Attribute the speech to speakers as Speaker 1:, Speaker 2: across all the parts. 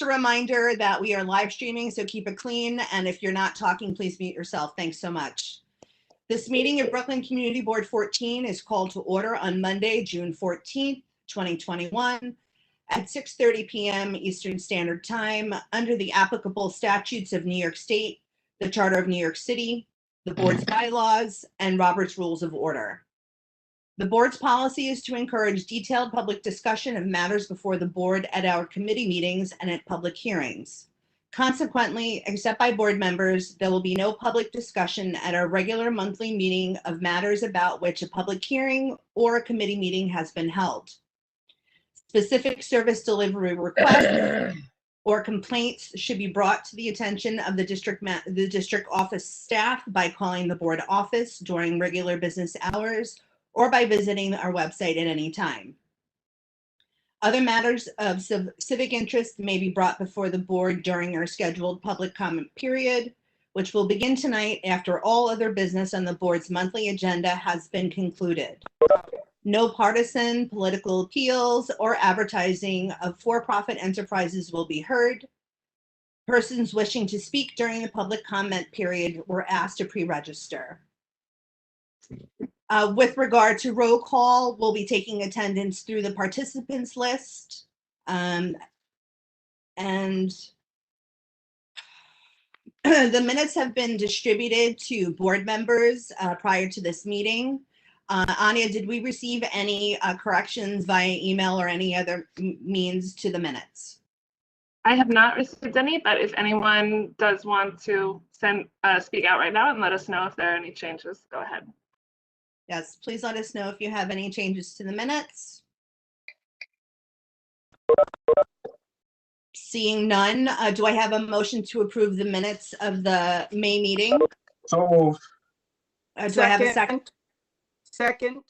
Speaker 1: a reminder that we are live streaming, so keep it clean. And if you're not talking, please mute yourself. Thanks so much. This meeting of Brooklyn Community Board 14 is called to order on Monday, June 14th, 2021 at 6:30 p.m. Eastern Standard Time under the applicable statutes of New York State, the Charter of New York City, the board's bylaws, and Robert's Rules of Order. The board's policy is to encourage detailed public discussion of matters before the board at our committee meetings and at public hearings. Consequently, except by board members, there will be no public discussion at our regular monthly meeting of matters about which a public hearing or a committee meeting has been held. Specific service delivery requests or complaints should be brought to the attention of the district office staff by calling the board office during regular business hours or by visiting our website at any time. Other matters of civic interest may be brought before the board during our scheduled public comment period, which will begin tonight after all other business on the board's monthly agenda has been concluded. No partisan political appeals or advertising of for-profit enterprises will be heard. Persons wishing to speak during the public comment period were asked to pre-register. With regard to roll call, we'll be taking attendance through the participants list. And the minutes have been distributed to board members prior to this meeting. Anya, did we receive any corrections via email or any other means to the minutes?
Speaker 2: I have not received any, but if anyone does want to speak out right now and let us know if there are any changes, go ahead.
Speaker 1: Yes, please let us know if you have any changes to the minutes. Seeing none, do I have a motion to approve the minutes of the May meeting?
Speaker 3: So moved.
Speaker 1: Do I have a second?
Speaker 4: Second.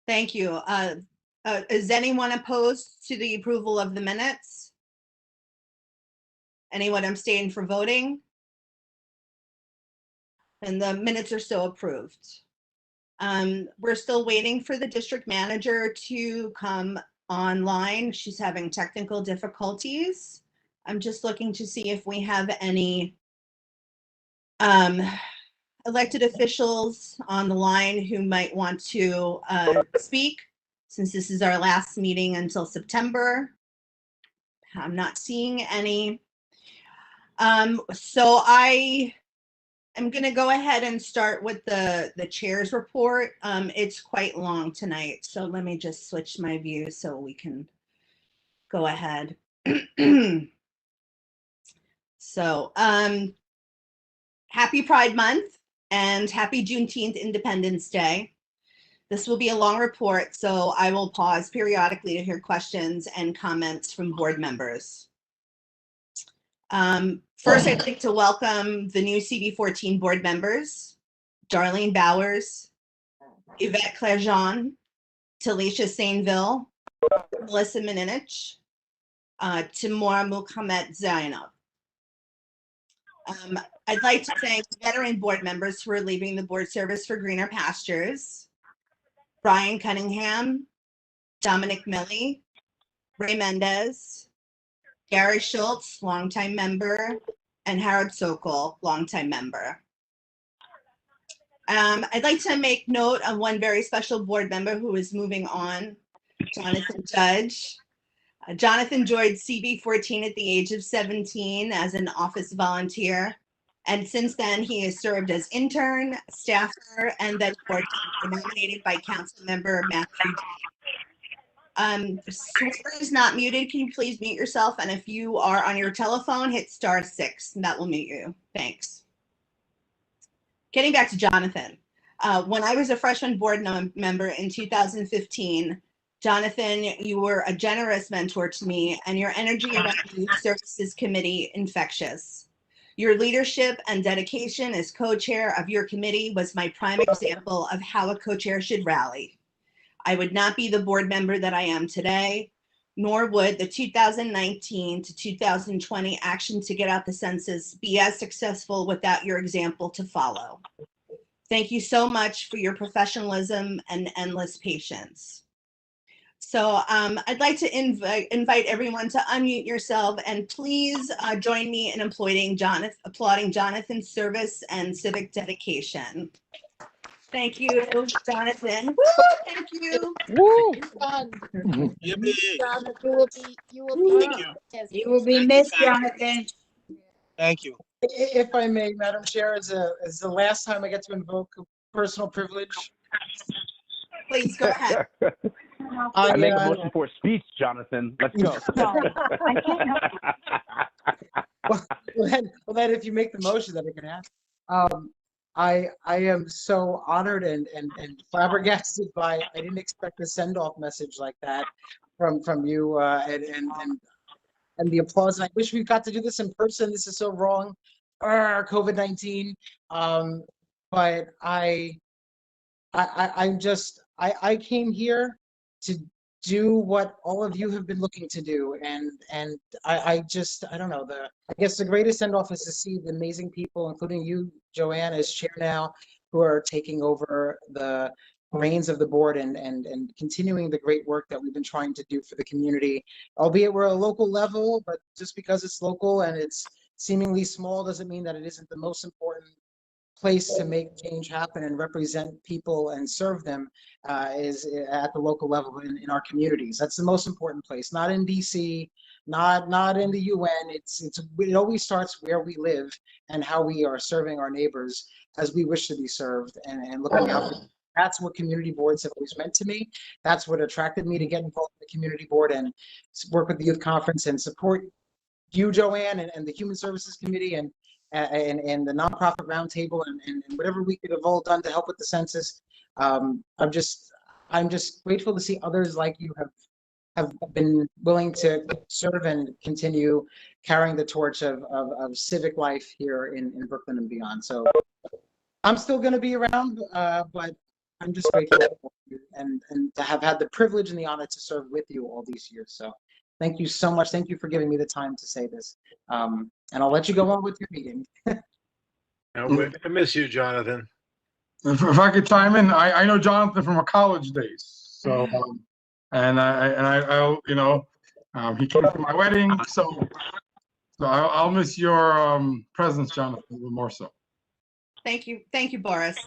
Speaker 1: Thank you. Is anyone opposed to the approval of the minutes? Anyone abstain from voting? And the minutes are so approved. We're still waiting for the district manager to come online. She's having technical difficulties. I'm just looking to see if we have any elected officials on the line who might want to speak, since this is our last meeting until September. I'm not seeing any. So I'm going to go ahead and start with the chair's report. It's quite long tonight, so let me just switch my view so we can go ahead. So happy Pride Month and happy Juneteenth Independence Day. This will be a long report, so I will pause periodically to hear questions and comments from board members. First, I'd like to welcome the new CB14 board members, Darlene Bowers, Yvette Clairjean, Talisha Sainville, Melissa Mininich, Timur Muhammad Zainab. I'd like to thank veteran board members who are leaving the board service for greener pastures: Brian Cunningham, Dominic Milley, Ray Mendez, Gary Schultz, longtime member, and Harold Sokol, longtime member. I'd like to make note of one very special board member who is moving on, Jonathan Judge. Jonathan joined CB14 at the age of 17 as an office volunteer, and since then he has served as intern, staffer, and then board member nominated by council member Matthew. Sweater is not muted. Can you please mute yourself? And if you are on your telephone, hit *6, and that will mute you. Thanks. Getting back to Jonathan. When I was a freshman board member in 2015, Jonathan, you were a generous mentor to me, and your energy around the Youth Services Committee infectious. Your leadership and dedication as co-chair of your committee was my prime example of how a co-chair should rally. I would not be the board member that I am today, nor would the 2019 to 2020 action to get out the census be as successful without your example to follow. Thank you so much for your professionalism and endless patience. So I'd like to invite everyone to unmute yourself and please join me in applauding Jonathan's service and civic dedication. Thank you, Jonathan. Woo, thank you.
Speaker 3: Woo!
Speaker 4: Yippee.
Speaker 3: You will be missed.
Speaker 5: You will be missed, Jonathan.
Speaker 4: Thank you.
Speaker 3: If I may, Madam Chair, as the last time I get to invoke personal privilege.
Speaker 1: Please go ahead.
Speaker 6: I make a motion for a speech, Jonathan. Let's go.
Speaker 3: Well, then, if you make the motion, that I can have. I am so honored and flabbergasted by. I didn't expect a send-off message like that from you and the applause. And I wish we got to do this in person. This is so wrong. COVID-19. But I came here to do what all of you have been looking to do, and I don't know, I guess the greatest send off is to see the amazing people, including you, Joanne, as chair now, who are taking over the reins of the board and continuing the great work that we've been trying to do for the community, albeit we're a local level, but just because it's local and it's seemingly small doesn't mean that it isn't the most important place to make change happen and represent people and serve them is at the local level in our communities. That's the most important place, not in DC, not in the UN. It always starts where we live and how we are serving our neighbors as we wish to be served and looking out for them. That's what community boards have always meant to me. That's what attracted me to get involved in the community board and work with the youth conference and support you, Joanne, and the Human Services Committee and the nonprofit roundtable and whatever we could have all done to help with the census. I'm just grateful to see others like you have been willing to serve and continue carrying the torch of civic life here in Brooklyn and beyond. So I'm still going to be around, but I'm just grateful and to have had the privilege and the honor to serve with you all these years. So thank you so much. Thank you for giving me the time to say this. And I'll let you go on with your meeting.
Speaker 4: I miss you, Jonathan.
Speaker 7: If I could chime in, I know Jonathan from our college days. So, and I you know, he came to my wedding. So I'll miss your presence, Jonathan, a little more so.
Speaker 1: Thank you, Boris.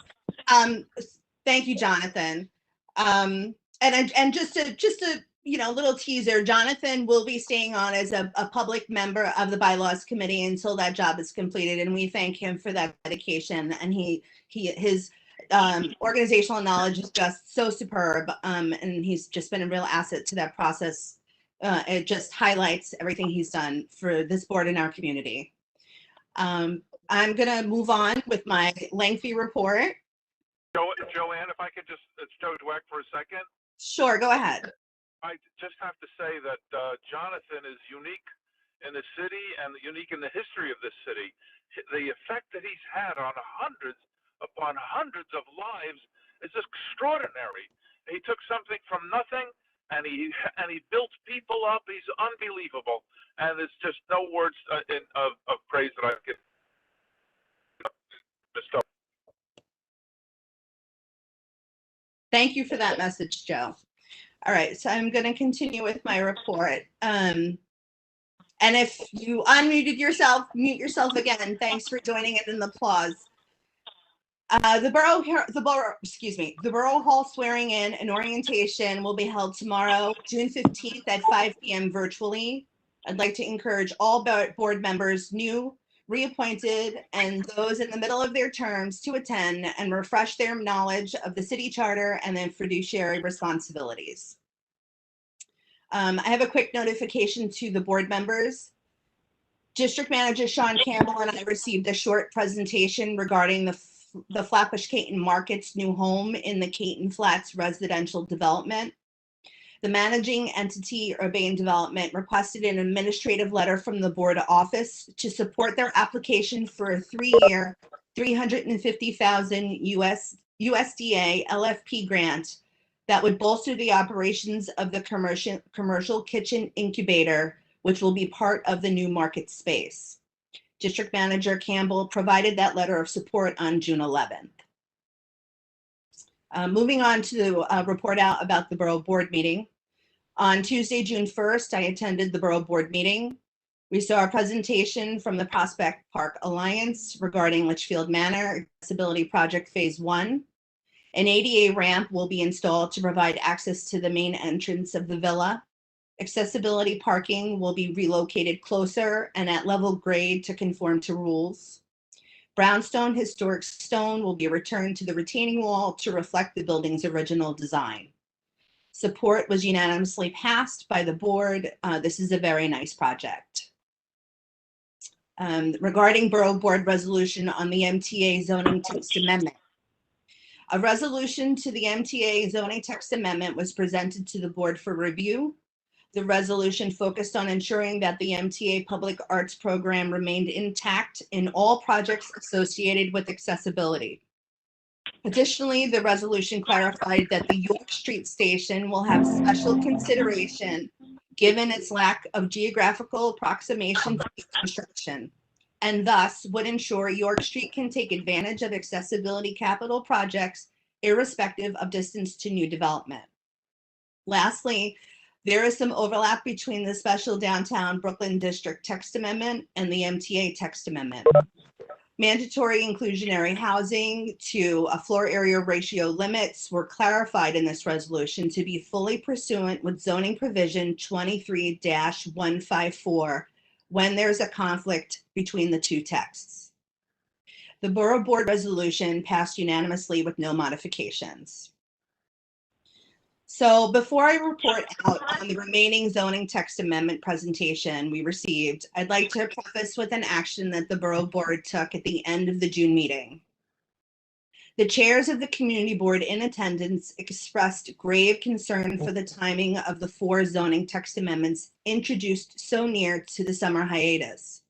Speaker 1: Thank you, Jonathan. And just a little teaser, Jonathan will be staying on as a public member of the Bylaws Committee until that job is completed, and we thank him for that dedication. And his organizational knowledge is just so superb, and he's just been a real asset to that process. It just highlights everything he's done for this board and our community. I'm gonna move on with my lengthy report.
Speaker 8: Joanne, if I could just, it's Joe Dweck for a second.
Speaker 1: Sure, go ahead.
Speaker 8: I just have to say that Jonathan is unique in the city and unique in the history of this city. The effect that he's had on hundreds upon hundreds of lives is extraordinary. He took something from nothing and he built people up. He's unbelievable, and there's just no words of praise that I can.
Speaker 1: Thank you for that message, Joe. All right, so I'm going to continue with my report. And if you unmuted yourself, mute yourself again. Thanks for joining in the applause. The Borough Hall swearing in and orientation will be held tomorrow, June 15th at 5 p.m. virtually. I'd like to encourage all board members, new, reappointed, and those in the middle of their terms to attend and refresh their knowledge of the city charter and their fiduciary responsibilities. I have a quick notification to the board members. District Manager Sean Campbell and I received a short presentation regarding the Flatbush Caton Market's new home in the Caton Flats residential development. The managing entity, Urbane Development, requested an administrative letter from the board office to support their application for a 3-year, $350,000 USDA LFP grant that would bolster the operations of the commercial kitchen incubator, which will be part of the new market space. District Manager Campbell provided that letter of support on June 11th. Moving on to report out about the Borough Board meeting. On Tuesday, June 1st, I attended the Borough Board meeting. We saw a presentation from the Prospect Park Alliance regarding Litchfield Manor Accessibility Project Phase 1. An ADA ramp will be installed to provide access to the main entrance of the villa. Accessibility parking will be relocated closer and at level grade to conform to rules. Brownstone historic stone will be returned to the retaining wall to reflect the building's original design. Support was unanimously passed by the board. This is a very nice project. Regarding Borough Board resolution on the MTA zoning text amendment. A resolution to the MTA zoning text amendment was presented to the board for review. The resolution focused on ensuring that the MTA Public Arts Program remained intact in all projects associated with accessibility. Additionally, the resolution clarified that the York Street station will have special consideration given its lack of geographical approximation to construction, and thus would ensure York Street can take advantage of accessibility capital projects irrespective of distance to new development. Lastly, there is some overlap between the special downtown Brooklyn District text amendment and the MTA text amendment. Mandatory inclusionary housing to a floor area ratio limits were clarified in this resolution to be fully pursuant with zoning provision 23-154 when there's a conflict between the two texts. The Borough Board resolution passed unanimously with no modifications. So before I report out on the remaining zoning text amendment presentation we received, I'd like to preface with an action that the Borough Board took at the end of the June meeting. The chairs of the community board in attendance expressed grave concern for the timing of the 4 zoning text amendments introduced so near to the summer hiatus.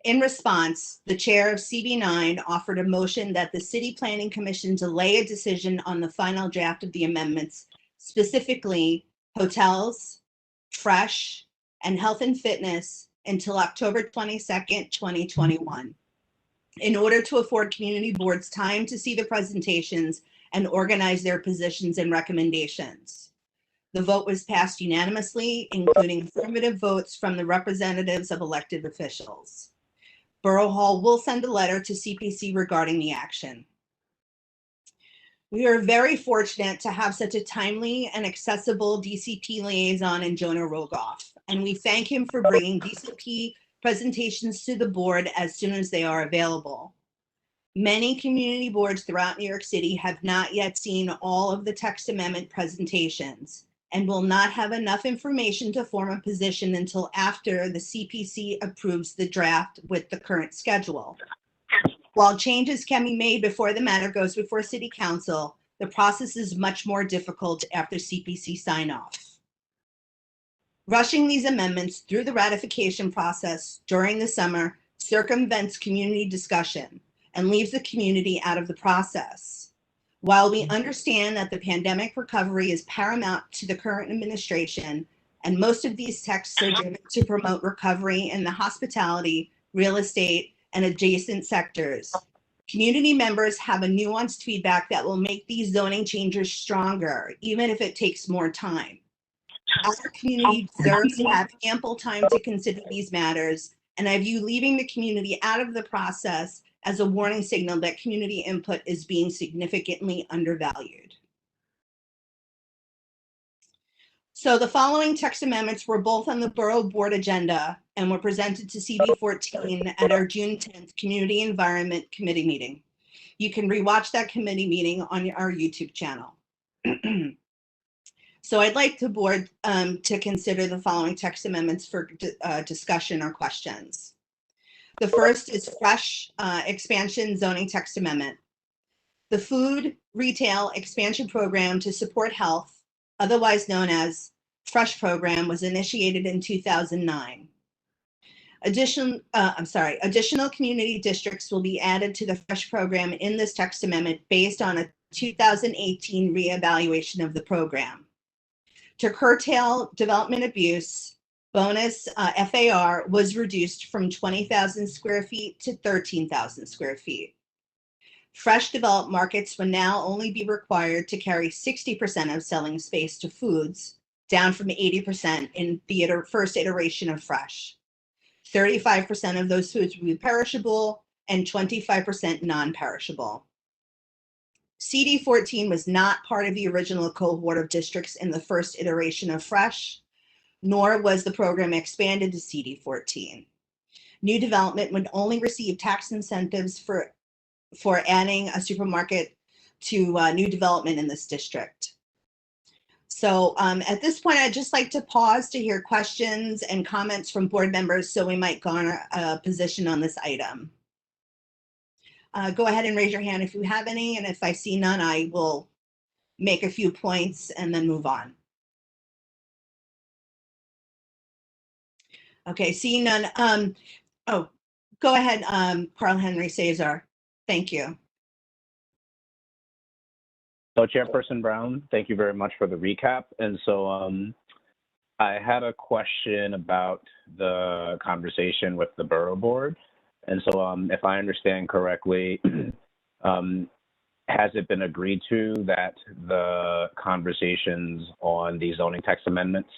Speaker 1: In response, the chair of CB9 offered a motion that the City Planning Commission delay a decision on the final draft of the amendments, specifically hotels, fresh, and health and fitness until October 22nd, 2021, in order to afford community boards time to see the presentations and organize their positions and recommendations. The vote was passed unanimously, including affirmative votes from the representatives of elected officials. Borough Hall will send a letter to CPC regarding the action. We are very fortunate to have such a timely and accessible DCP liaison in Jonah Rogoff, and we thank him for bringing DCP presentations to the board as soon as they are available. Many community boards throughout New York City have not yet seen all of the text amendment presentations and will not have enough information to form a position until after the CPC approves the draft with the current schedule. While changes can be made before the matter goes before City Council, the process is much more difficult after CPC sign-off. Rushing these amendments through the ratification process during the summer circumvents community discussion and leaves the community out of the process. While we understand that the pandemic recovery is paramount to the current administration, and most of these texts are given to promote recovery in the hospitality, real estate, and adjacent sectors, community members have a nuanced feedback that will make these zoning changes stronger, even if it takes more time. Our community deserves to have ample time to consider these matters, and I view leaving the community out of the process as a warning signal that community input is being significantly undervalued. So the following text amendments were both on the Borough Board agenda and were presented to CB14 at our June 10th Community Environment Committee meeting. You can rewatch that committee meeting on our YouTube channel. So I'd like the board to consider the following text amendments for discussion or questions. The first is fresh expansion zoning text amendment. The food retail expansion program to support health, otherwise known as Fresh program, was initiated in 2009. Additional community districts will be added to the Fresh program in this text amendment based on a 2018 reevaluation of the program. To curtail development abuse, bonus FAR was reduced from 20,000 square feet to 13,000 square feet. Fresh developed markets will now only be required to carry 60% of selling space to foods, down from 80% in the first iteration of fresh. 35% of those foods would be perishable and 25% non-perishable. CD14 was not part of the original cohort of districts in the first iteration of fresh, nor was the program expanded to CD14. New development would only receive tax incentives for adding a supermarket to new development in this district. So at this point, I'd just like to pause to hear questions and comments from board members, so we might garner a position on this item. Go ahead and raise your hand if you have any, and if I see none, I will make a few points and then move on. Okay, seeing none. Oh, go ahead, Carl Henry Cesar. Thank you.
Speaker 6: So Chairperson Brown, thank you very much for the recap. And so I had a question about the conversation with the borough board. And so if I understand correctly, has it been agreed to that the conversations on the zoning text amendments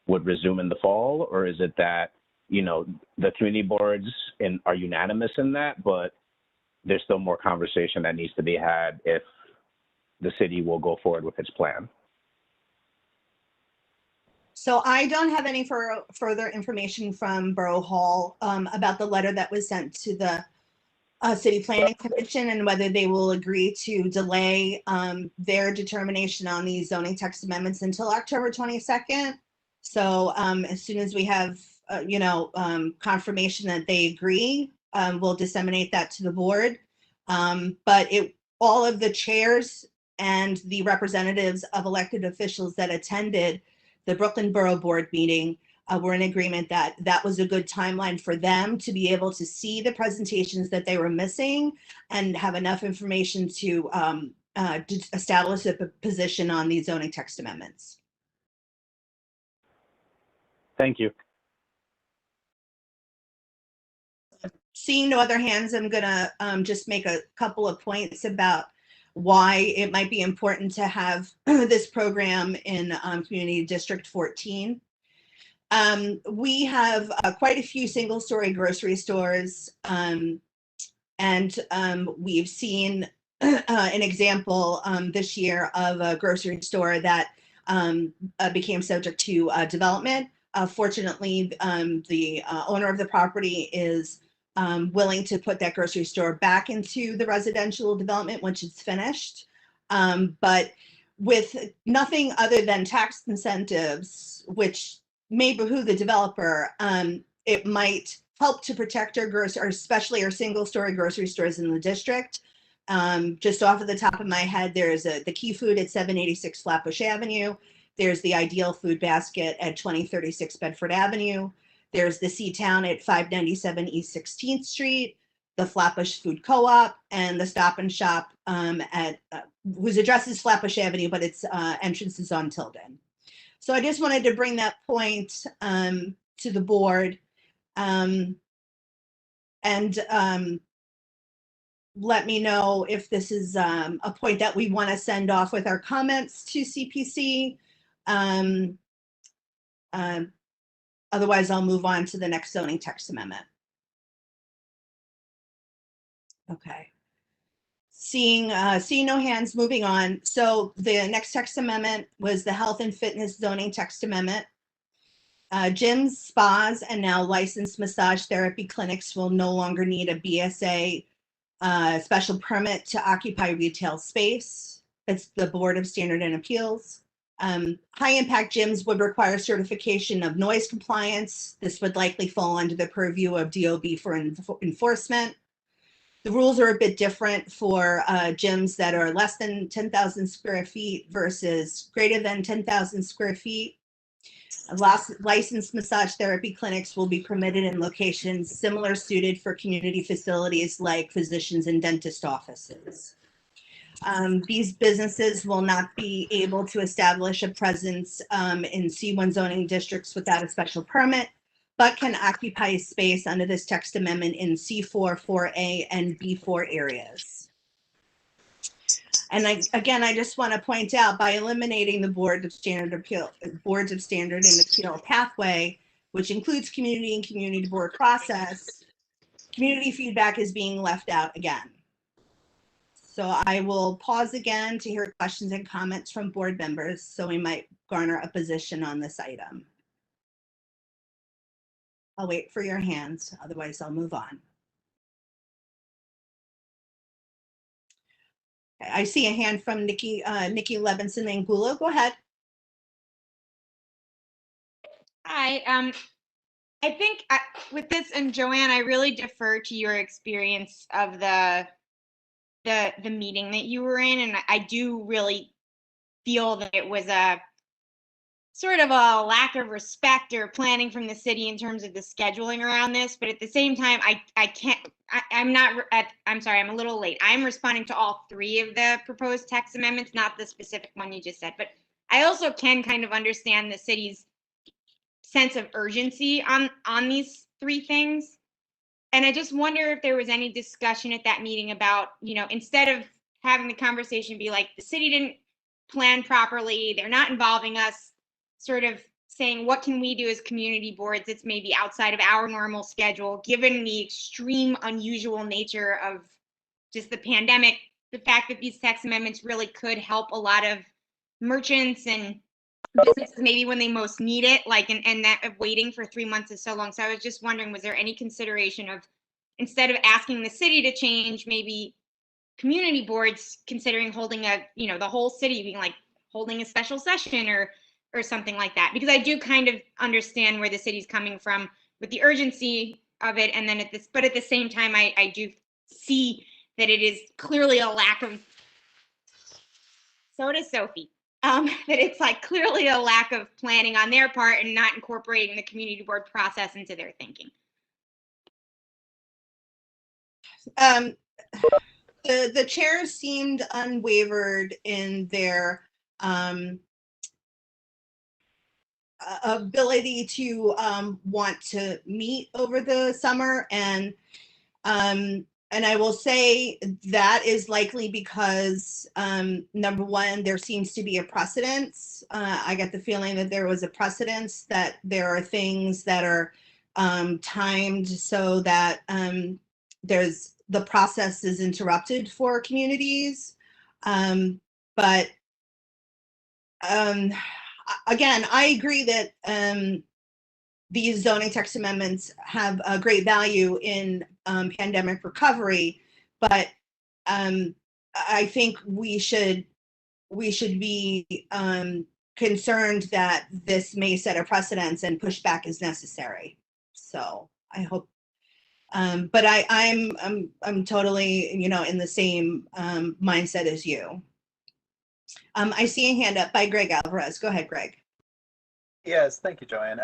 Speaker 6: would resume in the fall? Or is it that, you know, the community boards are unanimous in that, but there's still more conversation that needs to be had if the city will go forward with its plan?
Speaker 1: So I don't have any further information from Borough Hall about the letter that was sent to the City Planning Commission and whether they will agree to delay their determination on these zoning text amendments until October 22nd. So as soon as we have, confirmation that they agree, we'll disseminate that to the board. But all of the chairs and the representatives of elected officials that attended the Brooklyn Borough Board meeting were in agreement that that was a good timeline for them to be able to see the presentations that they were missing and have enough information to establish a position on these zoning text amendments.
Speaker 6: Thank you.
Speaker 1: Seeing no other hands, I'm gonna just make a couple of points about why it might be important to have this program in Community District 14. We have quite a few single-story grocery stores, and we've seen an example this year of a grocery store that became subject to development. Fortunately, the owner of the property is willing to put that grocery store back into the residential development once it's finished. But with nothing other than tax incentives, which may behoove the developer, it might help to protect our grocery, or especially our single-story grocery stores in the district. Just off of the top of my head, there's the Key Food at 786 Flatbush Avenue. There's the Ideal Food Basket at 2036 Bedford Avenue. There's the C-Town at 597 East 16th Street, the Flatbush Food Co-op, and the Stop and Shop whose address is Flatbush Avenue, but its entrance is on Tilden. So I just wanted to bring that point to the board and let me know if this is a point that we want to send off with our comments to CPC. Otherwise, I'll move on to the next zoning text amendment. Okay. Seeing no hands, moving on. So the next text amendment was the health and fitness zoning text amendment. Gyms, spas, and now licensed massage therapy clinics will no longer need a BSA special permit to occupy retail space. It's the Board of Standard and Appeals. High impact gyms would require certification of noise compliance. This would likely fall under the purview of DOB for enforcement. The rules are a bit different for gyms that are less than 10,000 square feet versus greater than 10,000 square feet. Licensed massage therapy clinics will be permitted in locations similar suited for community facilities like physicians and dentist offices. These businesses will not be able to establish a presence in C1 zoning districts without a special permit, but can occupy space under this text amendment in C4, 4A, and B4 areas. And again, I just want to point out, by eliminating the boards of standard and appeal pathway, which includes community and community board process, community feedback is being left out again. So I will pause again to hear questions and comments from board members, so we might garner a position on this item. I'll wait for your hands, otherwise I'll move on. Okay, I see a hand from Nikki Levinson Angulo. Go ahead.
Speaker 9: Hi, I think with this, and Joanne, I really defer to your experience of the meeting that you were in, and I do really feel that it was a sort of a lack of respect or planning from the city in terms of the scheduling around this. But at the same time, I'm sorry, I'm a little late. I'm responding to all three of the proposed text amendments, not the specific one you just said. But I also can kind of understand the city's sense of urgency on these three things. And I just wonder if there was any discussion at that meeting about, instead of having the conversation be like, the city didn't plan properly, they're not involving us, sort of saying, what can we do as community boards that's maybe outside of our normal schedule, given the extreme unusual nature of just the pandemic, the fact that these text amendments really could help a lot of merchants and businesses maybe when they most need it, and that waiting for 3 months is so long. So I was just wondering, was there any consideration of, instead of asking the city to change, maybe community boards considering holding the whole city being like holding a special session or something like that? Because I do kind of understand where the city's coming from with the urgency of it, and then but at the same time, I do see that it is clearly a lack of. So does Sophie. That it's like clearly a lack of planning on their part and not incorporating the community board process into their thinking.
Speaker 1: The chairs seemed unwavered in their ability to want to meet over the summer, and I will say that is likely because, number one, there seems to be a precedence. I get the feeling that there was a precedence, that there are things that are timed so that the process is interrupted for communities. But again, I agree that these zoning text amendments have a great value in pandemic recovery, but I think we should be concerned that this may set a precedence and pushback is necessary. So I hope, but I'm totally in the same mindset as you. I see a hand up by Greg Alvarez. Go ahead, Greg.
Speaker 10: Yes, thank you, Joanne.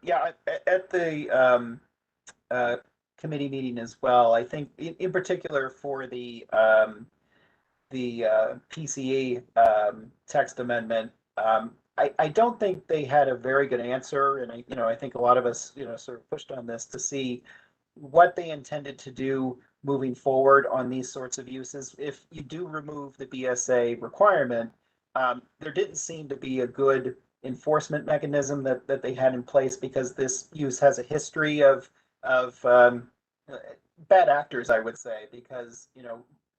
Speaker 10: Yeah, at the committee meeting as well, I think in particular for the PCE text amendment, I don't think they had a very good answer, and I think a lot of us sort of pushed on this to see what they intended to do moving forward on these sorts of uses. If you do remove the BSA requirement, there didn't seem to be a good enforcement mechanism that they had in place, because this use has a history of bad actors, I would say, because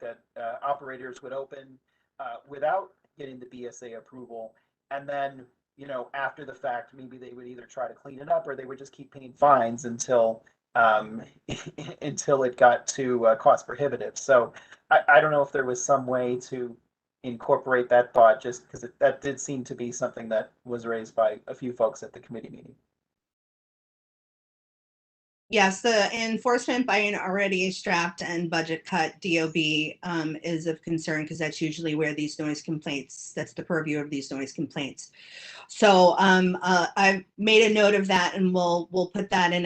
Speaker 10: that operators would open without getting the BSA approval, and then after the fact, maybe they would either try to clean it up or they would just keep paying fines until until it got to cost prohibitive. So I don't know if there was some way to incorporate that thought, just because that did seem to be something that was raised by a few folks at the committee meeting.
Speaker 1: Yes, the enforcement by an already strapped and budget cut DOB is of concern, because that's usually where these noise complaints, that's the purview of these noise complaints. So I've made a note of that, and we'll put that in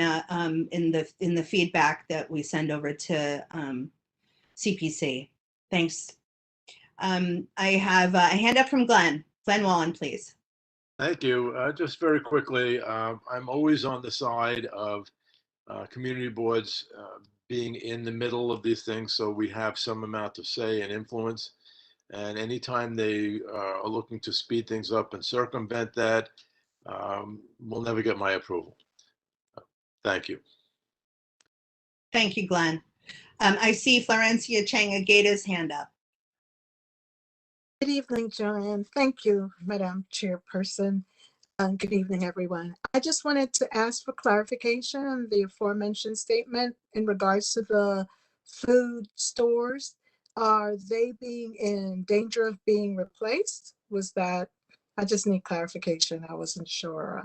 Speaker 1: in the feedback that we send over to CPC. Thanks. I have a hand up from Glenn Wallen, please.
Speaker 4: Thank you. Just very quickly, I'm always on the side of community boards being in the middle of these things, so we have some amount of say and influence. And anytime they are looking to speed things up and circumvent that, will never get my approval. Thank you.
Speaker 1: Thank you, Glenn. I see Florencia Chang Agata's hand up.
Speaker 5: Good evening, Joanne. Thank you, Madam Chairperson. Good evening, everyone. I just wanted to ask for clarification on the aforementioned statement in regards to the food stores. Are they being in danger of being replaced? Was that, I just need clarification. I wasn't sure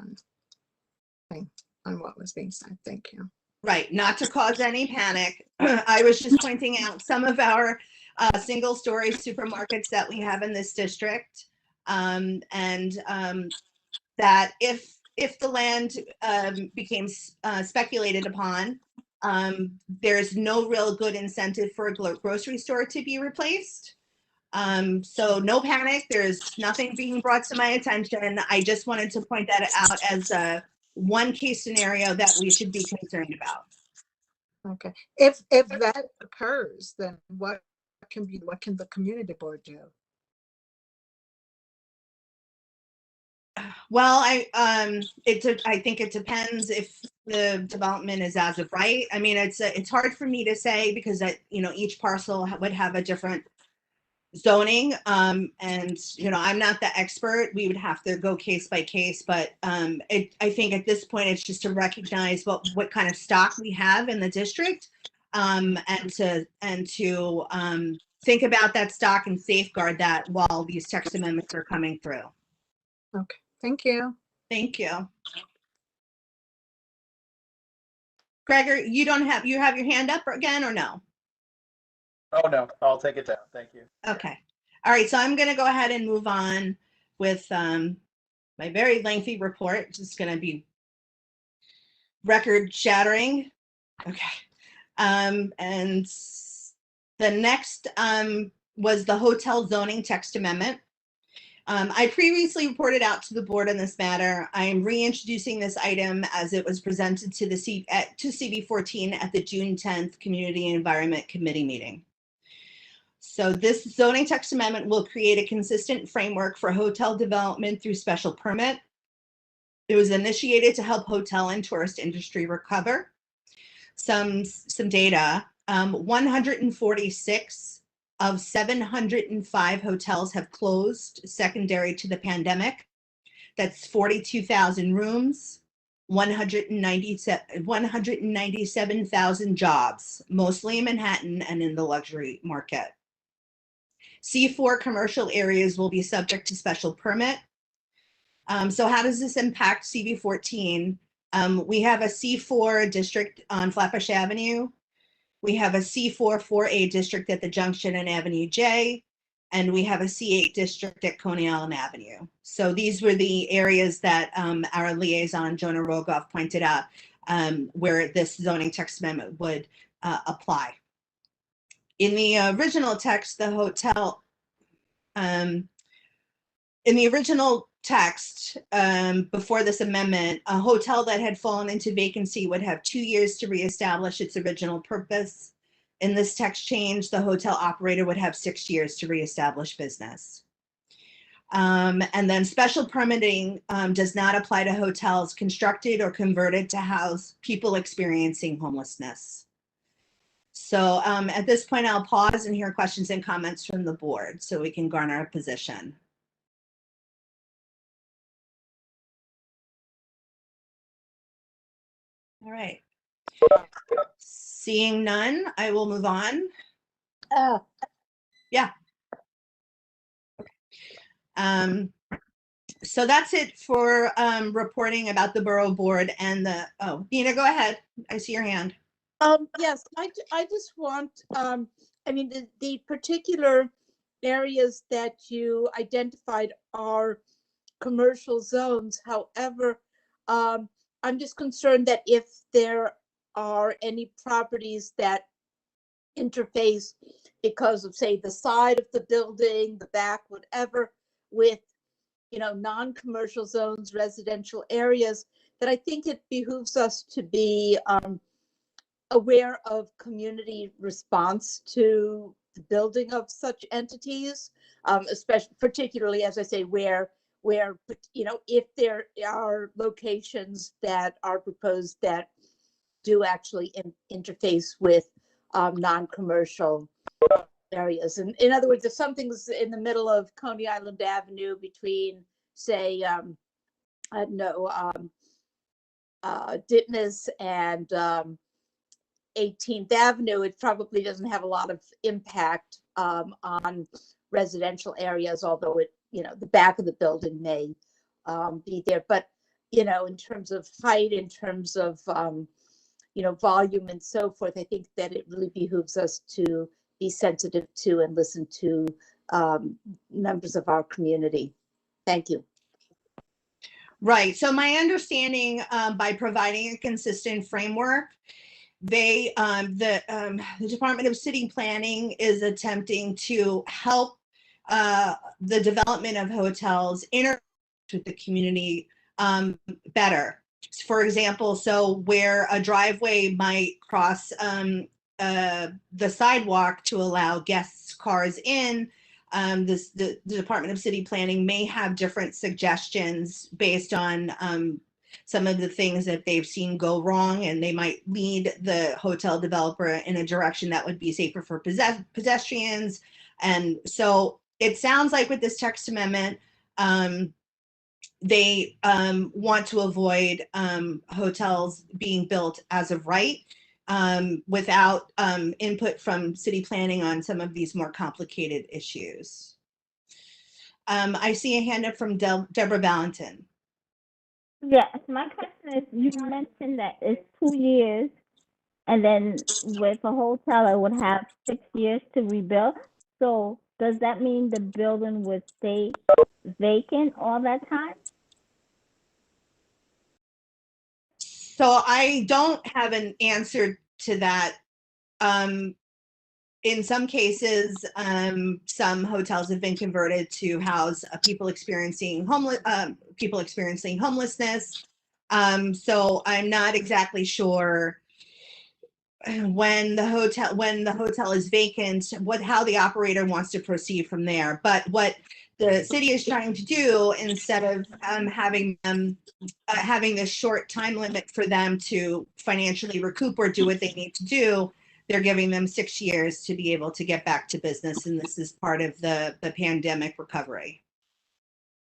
Speaker 5: on what was being said. Thank you.
Speaker 1: Right, not to cause any panic. I was just pointing out some of our single-story supermarkets that we have in this district, and that if the land became speculated upon, there's no real good incentive for a grocery store to be replaced. So no panic. There's nothing being brought to my attention. I just wanted to point that out as a one case scenario that we should be concerned about.
Speaker 5: Okay. If that occurs, then what can the community board do?
Speaker 1: Well, I think it depends if the development is as of right. I mean, it's hard for me to say because each parcel would have a different zoning, and I'm not the expert. We would have to go case by case, but I think at this point it's just to recognize what kind of stock we have in the district, and to think about that stock and safeguard that while these text amendments are coming through.
Speaker 5: Okay, thank you.
Speaker 1: Thank you. Gregor, you have your hand up again or no?
Speaker 10: Oh, no, I'll take it down. Thank you.
Speaker 1: Okay. All right. So I'm going to go ahead and move on with my very lengthy report. It's just going to be record shattering. Okay. And the next was the hotel zoning text amendment. I previously reported out to the board on this matter. I am reintroducing this item as it was presented to CB14 at the June 10th Community and Environment Committee meeting. So this zoning text amendment will create a consistent framework for hotel development through special permit. It was initiated to help hotel and tourist industry recover. Some data, 146 of 705 hotels have closed secondary to the pandemic. That's 42,000 rooms, 197,000 jobs, mostly in Manhattan and in the luxury market. C4 commercial areas will be subject to special permit. So how does this impact CB14? We have a C4 district on Flatbush Avenue. We have a C4 4A district at the junction and Avenue J, and we have a C8 district at Coney Island Avenue. So these were the areas that our liaison, Jonah Rogoff, pointed out where this zoning text amendment would apply. In the original text, the hotel, in the original text before this amendment, a hotel that had fallen into vacancy would have 2 years to reestablish its original purpose. In this text change, the hotel operator would have 6 years to reestablish business. And then special permitting does not apply to hotels constructed or converted to house people experiencing homelessness. So at this point, I'll pause and hear questions and comments from the board so we can garner a position. All right. Seeing none, I will move on. Yeah. So that's it for reporting about the borough board and the, oh, Nina, go ahead. I see your hand.
Speaker 5: Yes, I just want, I mean, the particular areas that you identified are commercial zones. However, I'm just concerned that if there are any properties that interface because of, say, the side of the building, the back, whatever, with, non-commercial zones, residential areas, that I think it behooves us to be aware of community response to the building of such entities, especially particularly, as I say, where if there are locations that are proposed that do actually interface with non-commercial areas. And in other words, if something's in the middle of Coney Island Avenue between, say, I don't know, Ditmas and 18th Avenue, it probably doesn't have a lot of impact on residential areas, although the back of the building may be there. But, in terms of height, in terms of, volume and so forth, I think that it really behooves us to be sensitive to and listen to members of our community. Thank you.
Speaker 1: Right. So my understanding, by providing a consistent framework, the Department of City Planning is attempting to help the development of hotels interact with the community better. For example, so where a driveway might cross the sidewalk to allow guests' cars in, the Department of City Planning may have different suggestions based on some of the things that they've seen go wrong, and they might lead the hotel developer in a direction that would be safer for pedestrians. And so it sounds like with this text amendment, they want to avoid hotels being built as of right without input from city planning on some of these more complicated issues. I see a hand up from Deborah Valentin.
Speaker 11: Yes, my question is, you mentioned that it's 2 years, and then with a hotel, it would have 6 years to rebuild. So does that mean the building would stay vacant all that time?
Speaker 1: So I don't have an answer to that. In some cases, some hotels have been converted to house people experiencing homelessness. So I'm not exactly sure when the hotel is vacant, how the operator wants to proceed from there. But what the city is trying to do, instead of having this short time limit for them to financially recoup or do what they need to do, they're giving them 6 years to be able to get back to business. And this is part of the pandemic recovery.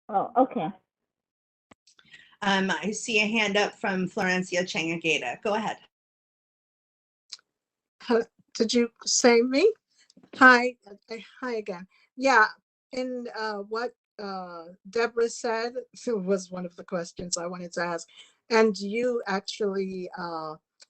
Speaker 11: Oh, okay.
Speaker 1: I see a hand up from Florencia Changagata. Go ahead.
Speaker 12: Did you say me? Hi. Hi again. Yeah. And what Deborah said was one of the questions I wanted to ask. And you actually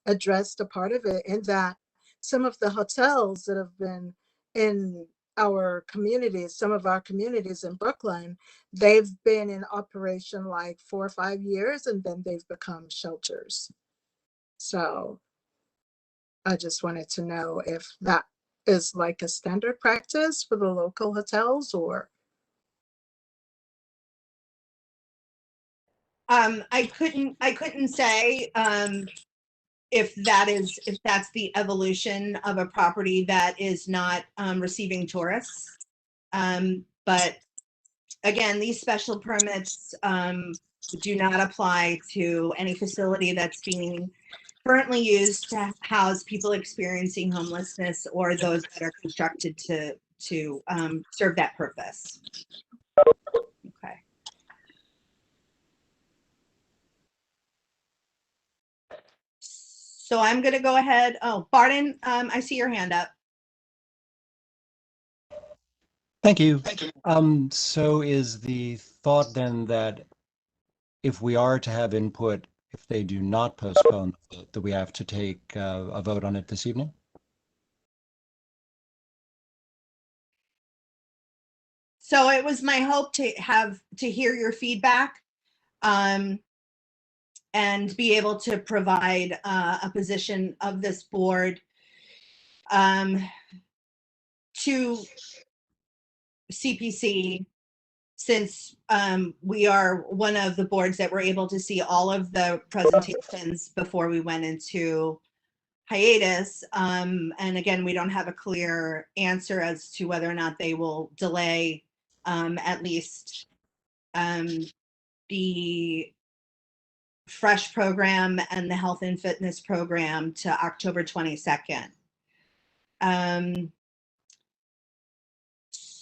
Speaker 12: addressed a part of it, in that some of the hotels that have been in our communities, some of our communities in Brooklyn, they've been in operation like 4 or 5 years, and then they've become shelters. So I just wanted to know if that is like a standard practice for the local hotels, or.
Speaker 1: I couldn't say if that's the evolution of a property that is not receiving tourists. But again, these special permits do not apply to any facility that's being currently used to house people experiencing homelessness, or those that are constructed to serve that purpose. Okay. So I'm going to go ahead. Oh, Barton, I see your hand up.
Speaker 13: Thank you. So is the thought then that if we are to have input, if they do not postpone the vote, that we have to take a vote on it this evening?
Speaker 1: So it was my hope to hear your feedback and be able to provide a position of this board to CPC, since we are one of the boards that were able to see all of the presentations before we went into hiatus. And again, we don't have a clear answer as to whether or not they will delay at least the Fresh program and the Health and Fitness program to October 22nd.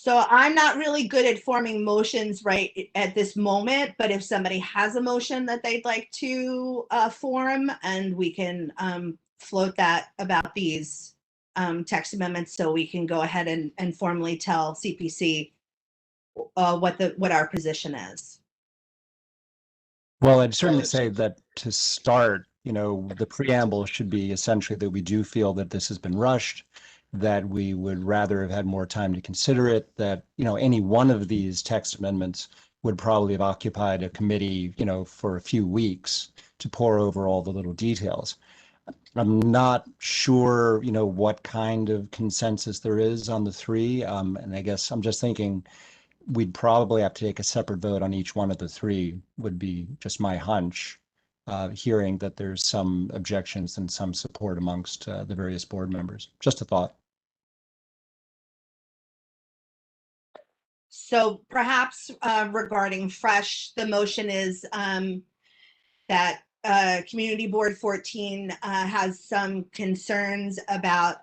Speaker 1: So I'm not really good at forming motions right at this moment, but if somebody has a motion that they'd like to form, and we can float that about these text amendments, so we can go ahead and formally tell CPC what our position is.
Speaker 13: Well, I'd certainly say that to start, the preamble should be essentially that we do feel that this has been rushed, that we would rather have had more time to consider it, that, any one of these text amendments would probably have occupied a committee, for a few weeks to pore over all the little details. I'm not sure, what kind of consensus there is on the three. And I guess I'm just thinking we'd probably have to take a separate vote on each one of the three, would be just my hunch, hearing that there's some objections and some support amongst the various board members. Just a thought.
Speaker 1: So perhaps regarding Fresh, the motion is that Community Board 14 has some concerns about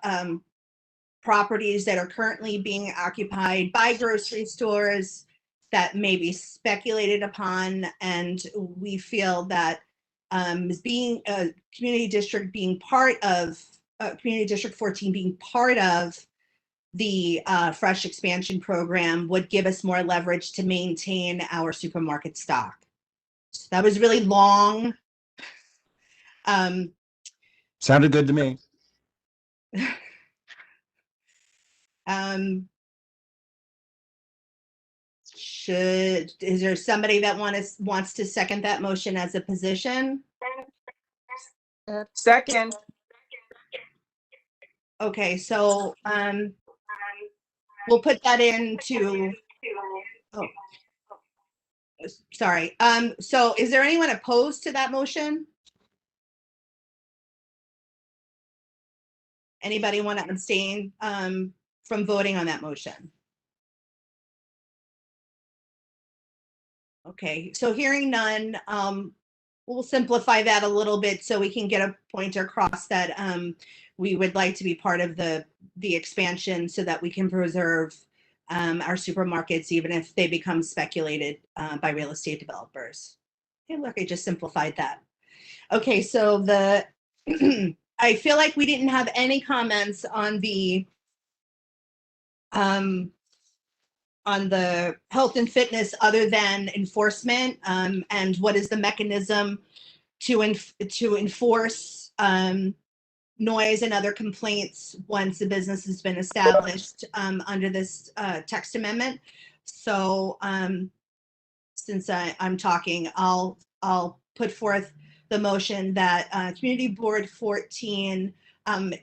Speaker 1: properties that are currently being occupied by grocery stores that may be speculated upon, and we feel that being a community district being part of Community District 14 being part of the Fresh expansion program would give us more leverage to maintain our supermarket stock. So that was really long.
Speaker 13: Sounded good to me.
Speaker 1: Is there somebody that wants to second that motion as a position?
Speaker 12: Second.
Speaker 1: Okay, so we'll put that into, oh, sorry. So is there anyone opposed to that motion? Anybody want to abstain from voting on that motion? Okay, so hearing none, we'll simplify that a little bit so we can get a pointer across that we would like to be part of the expansion so that we can preserve our supermarkets even if they become speculated by real estate developers. Okay, look, I just simplified that. Okay, so I feel like we didn't have any comments on the health and fitness other than enforcement, and what is the mechanism to enforce noise and other complaints once the business has been established under this text amendment. So since I'm talking, I'll put forth the motion that Community Board 14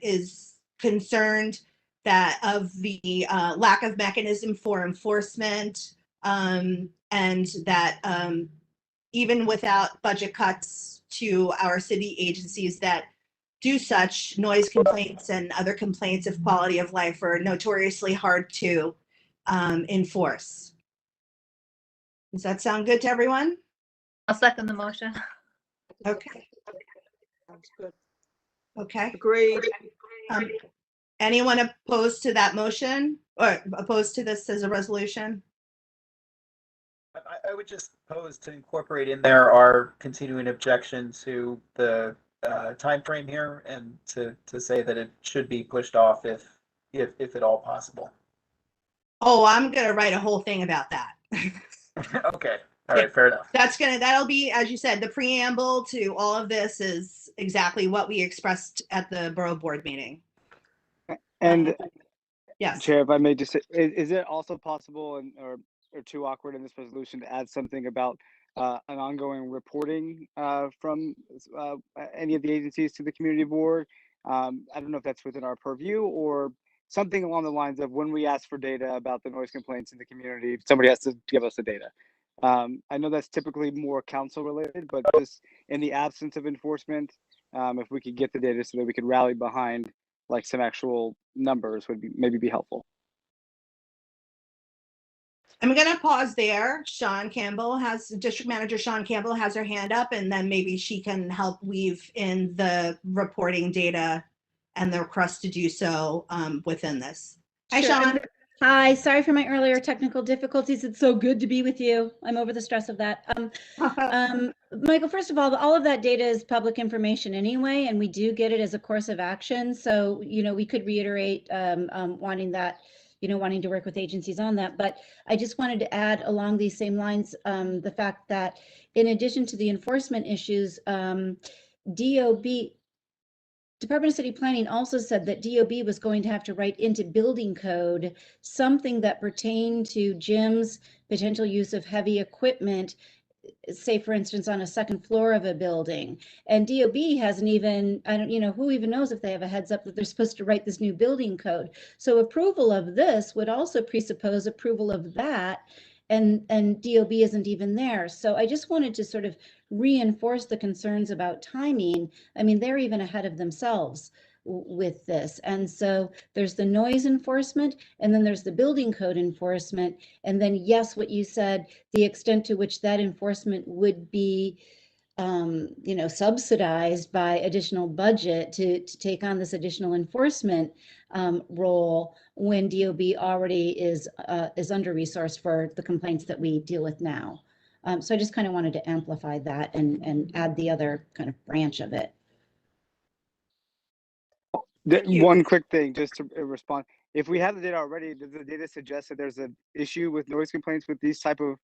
Speaker 1: is concerned that of the lack of mechanism for enforcement, and that even without budget cuts to our city agencies that do such, noise complaints and other complaints of quality of life are notoriously hard to enforce. Does that sound good to everyone?
Speaker 14: I'll second the motion.
Speaker 1: Okay.
Speaker 12: Sounds good.
Speaker 1: Okay.
Speaker 12: Agreed.
Speaker 1: Anyone opposed to that motion or opposed to this as a resolution?
Speaker 10: I would just propose to incorporate in there our continuing objection to the time frame here, and to say that it should be pushed off if at all possible.
Speaker 1: Oh, I'm gonna write a whole thing about that.
Speaker 10: Okay. All right. Fair enough.
Speaker 1: That'll be, as you said, the preamble to all of this is exactly what we expressed at the borough board meeting.
Speaker 15: And
Speaker 1: yes,
Speaker 15: Chair, if I may just say, is it also possible or too awkward in this resolution to add something about an ongoing reporting from any of the agencies to the community board? I don't know if that's within our purview, or something along the lines of when we ask for data about the noise complaints in the community, somebody has to give us the data. I know that's typically more council related, but just in the absence of enforcement, if we could get the data so that we could rally behind like some actual numbers would maybe be helpful.
Speaker 1: I'm going to pause there. District Manager Sean Campbell has her hand up, and then maybe she can help weave in the reporting data and the request to do so within this. Hi,
Speaker 16: Sure.
Speaker 1: Sean.
Speaker 16: Hi, sorry for my earlier technical difficulties. It's so good to be with you. I'm over the stress of that. Michael, first of all of that data is public information anyway, and we do get it as a course of action. So, we could reiterate wanting that, wanting to work with agencies on that. But I just wanted to add along these same lines, the fact that in addition to the enforcement issues, Department of City Planning also said that DOB was going to have to write into building code something that pertained to gyms, potential use of heavy equipment, say for instance on a second floor of a building. And DOB hasn't even, who even knows if they have a heads up that they're supposed to write this new building code. So approval of this would also presuppose approval of that, and DOB isn't even there. So I just wanted to sort of reinforce the concerns about timing. I mean, they're even ahead of themselves with this. And so there's the noise enforcement, and then there's the building code enforcement. And then, yes, what you said, the extent to which that enforcement would be subsidized by additional budget to take on this additional enforcement role when DOB already is under-resourced for the complaints that we deal with now. So I just kind of wanted to amplify that and add the other kind of branch of it.
Speaker 15: One quick thing, just to respond. If we have the data already, does the data suggest that there's an issue with noise complaints with these type of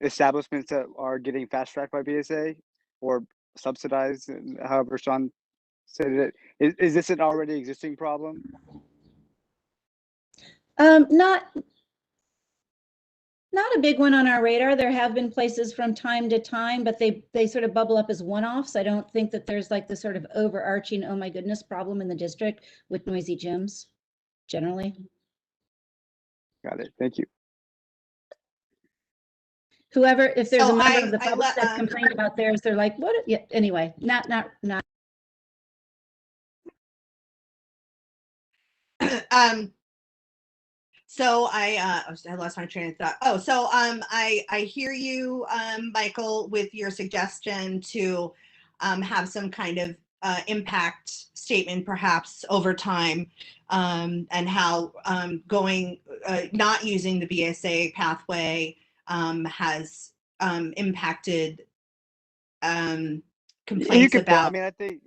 Speaker 15: establishments that are getting fast-tracked by BSA or subsidized, however Sean said it? Is this an already existing problem?
Speaker 16: Not a big one on our radar. There have been places from time to time, but they sort of bubble up as one-offs. I don't think that there's like the sort of overarching, oh my goodness, problem in the district with noisy gyms generally.
Speaker 15: Got it. Thank you.
Speaker 16: Whoever, if there's a member of the public that's complained about theirs, they're like, what? Yeah, anyway, not.
Speaker 1: So I lost my train of thought. Oh, so I hear you, Michael, with your suggestion to have some kind of impact statement perhaps over time, and how not using the BSA pathway has impacted complaints about.
Speaker 15: I mean, I think,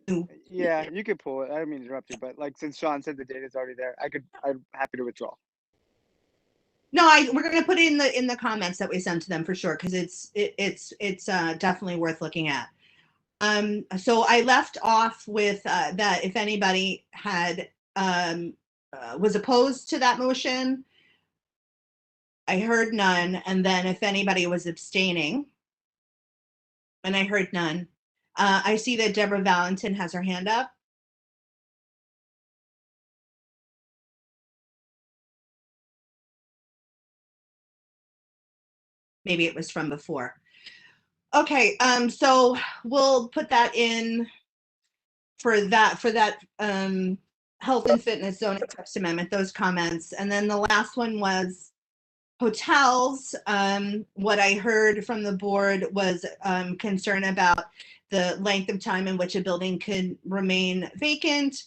Speaker 15: yeah, you could pull it. I don't mean to interrupt you, but like since Sean said the data is already there, I'm happy to withdraw.
Speaker 1: No, we're going to put it in the comments that we send to them for sure, because it's definitely worth looking at. So I left off with that if anybody had was opposed to that motion, I heard none, and then if anybody was abstaining, and I heard none. I see that Deborah Valentin has her hand up. Maybe it was from before. Okay, so we'll put that in for that health and fitness zoning text amendment, those comments. And then the last one was hotels. What I heard from the board was concern about the length of time in which a building could remain vacant,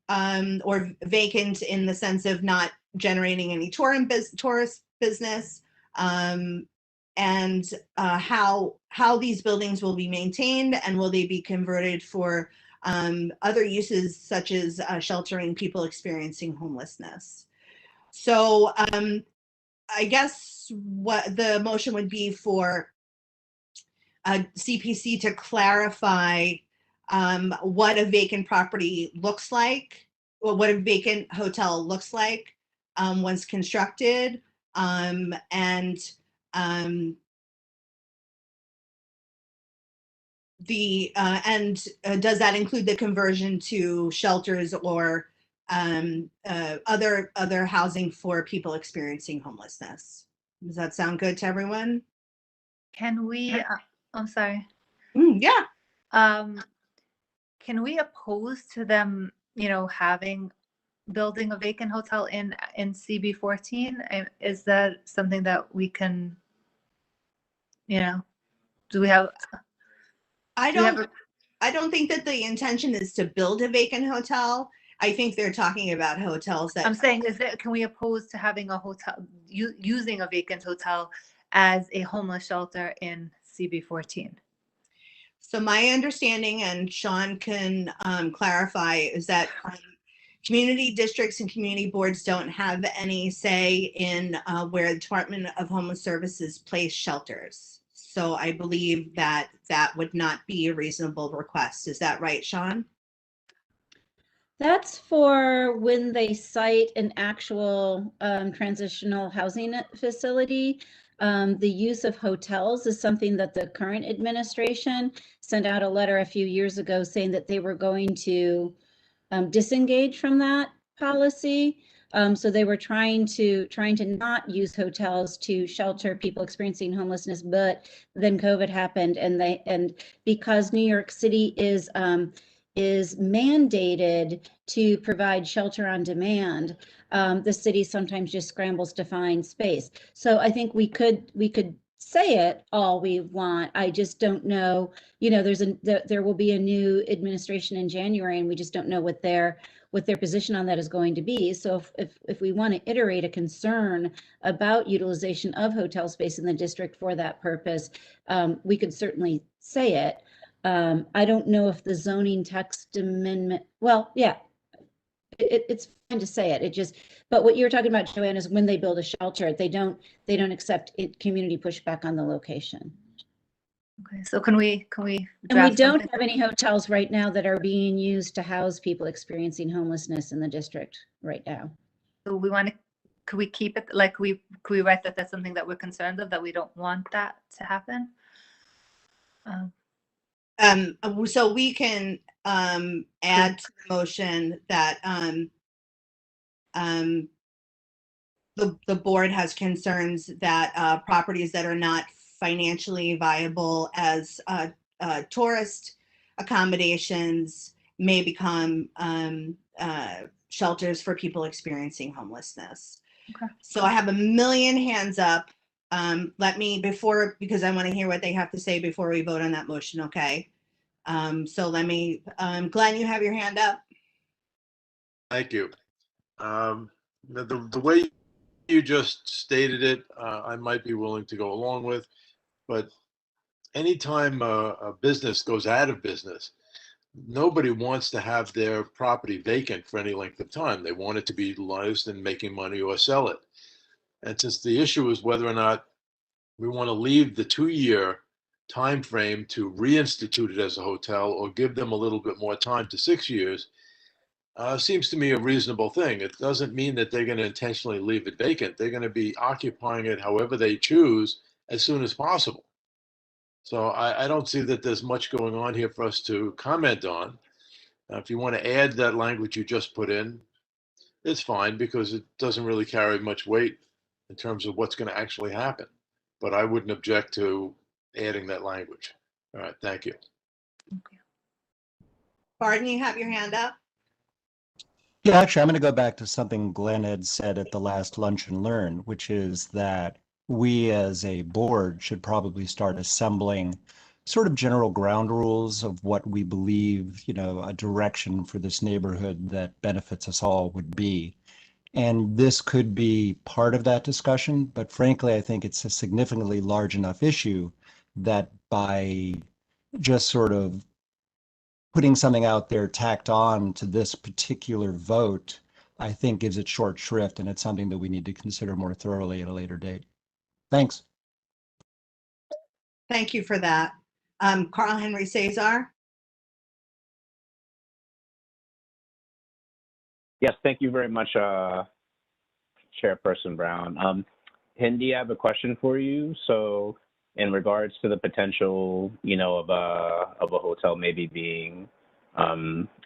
Speaker 1: or vacant in the sense of not generating any tourist business, and how these buildings will be maintained, and will they be converted for other uses such as sheltering people experiencing homelessness. So I guess what the motion would be for CPC to clarify what a vacant property looks like, or what a vacant hotel looks like once constructed, and does that include the conversion to shelters or other housing for people experiencing homelessness? Does that sound good to everyone?
Speaker 14: Can we, I'm sorry.
Speaker 1: Yeah.
Speaker 14: can we oppose to them, building a vacant hotel in CB14? Is that something that we can, do we have?
Speaker 1: I
Speaker 14: do we have
Speaker 1: don't, I don't think that the intention is to build a vacant hotel. I think they're talking about hotels that.
Speaker 14: I'm saying, can we oppose to having a hotel, using a vacant hotel as a homeless shelter in CB14?
Speaker 1: So my understanding, and Sean can clarify, is that community districts and community boards don't have any say in where the Department of Homeless Services place shelters. So I believe that that would not be a reasonable request. Is that right, Sean?
Speaker 16: That's for when they cite an actual transitional housing facility. The use of hotels is something that the current administration sent out a letter a few years ago saying that they were going to disengage from that policy. So they were trying to not use hotels to shelter people experiencing homelessness, but then COVID happened, and because New York City is mandated to provide shelter on demand, the city sometimes just scrambles to find space. So I think we could say it all we want. I just don't know, there will be a new administration in January, and we just don't know what their position on that is going to be. So if we want to iterate a concern about utilization of hotel space in the district for that purpose, we could certainly say it. I don't know if the zoning text amendment, well, yeah, it's fine to say it. But what you're talking about, Joanne, is when they build a shelter, they don't accept community pushback on the location.
Speaker 14: Okay, so can we
Speaker 16: And we
Speaker 14: draft
Speaker 16: don't
Speaker 14: something?
Speaker 16: have any hotels right now that are being used to house people experiencing homelessness in the district right now.
Speaker 14: So could we keep it, like, could we write that that's something that we're concerned of, that we don't want that to happen?
Speaker 1: So we can add to the motion that the board has concerns that properties that are not financially viable as tourist accommodations may become shelters for people experiencing homelessness.
Speaker 14: Okay.
Speaker 1: So I have a million hands up. Because I want to hear what they have to say before we vote on that motion, okay? So let me, Glenn, you have your hand up.
Speaker 4: Thank you. The way you just stated it, I might be willing to go along with, but anytime a business goes out of business, nobody wants to have their property vacant for any length of time. They want it to be utilized in making money or sell it. And since the issue is whether or not we want to leave the 2-year time frame to reinstitute it as a hotel or give them a little bit more time to 6 years, seems to me a reasonable thing. It doesn't mean that they're going to intentionally leave it vacant. They're going to be occupying it however they choose as soon as possible. So I don't see that there's much going on here for us to comment on. If you want to add that language you just put in, it's fine, because it doesn't really carry much weight in terms of what's going to actually happen. But I wouldn't object to adding that language. All right, thank you.
Speaker 1: Barton, you have your hand up.
Speaker 13: Yeah, actually, I'm going to go back to something Glenn had said at the last Lunch and Learn, which is that we as a board should probably start assembling sort of general ground rules of what we believe, a direction for this neighborhood that benefits us all would be. And this could be part of that discussion, but frankly, I think it's a significantly large enough issue that by just sort of putting something out there tacked on to this particular vote, I think gives it short shrift, and it's something that we need to consider more thoroughly at a later date. Thanks.
Speaker 1: Thank you for that. Carl Henry Cesar.
Speaker 6: Yes, thank you very much, Chairperson Brown. Hindi, I have a question for you. So in regards to the potential, of a hotel maybe being,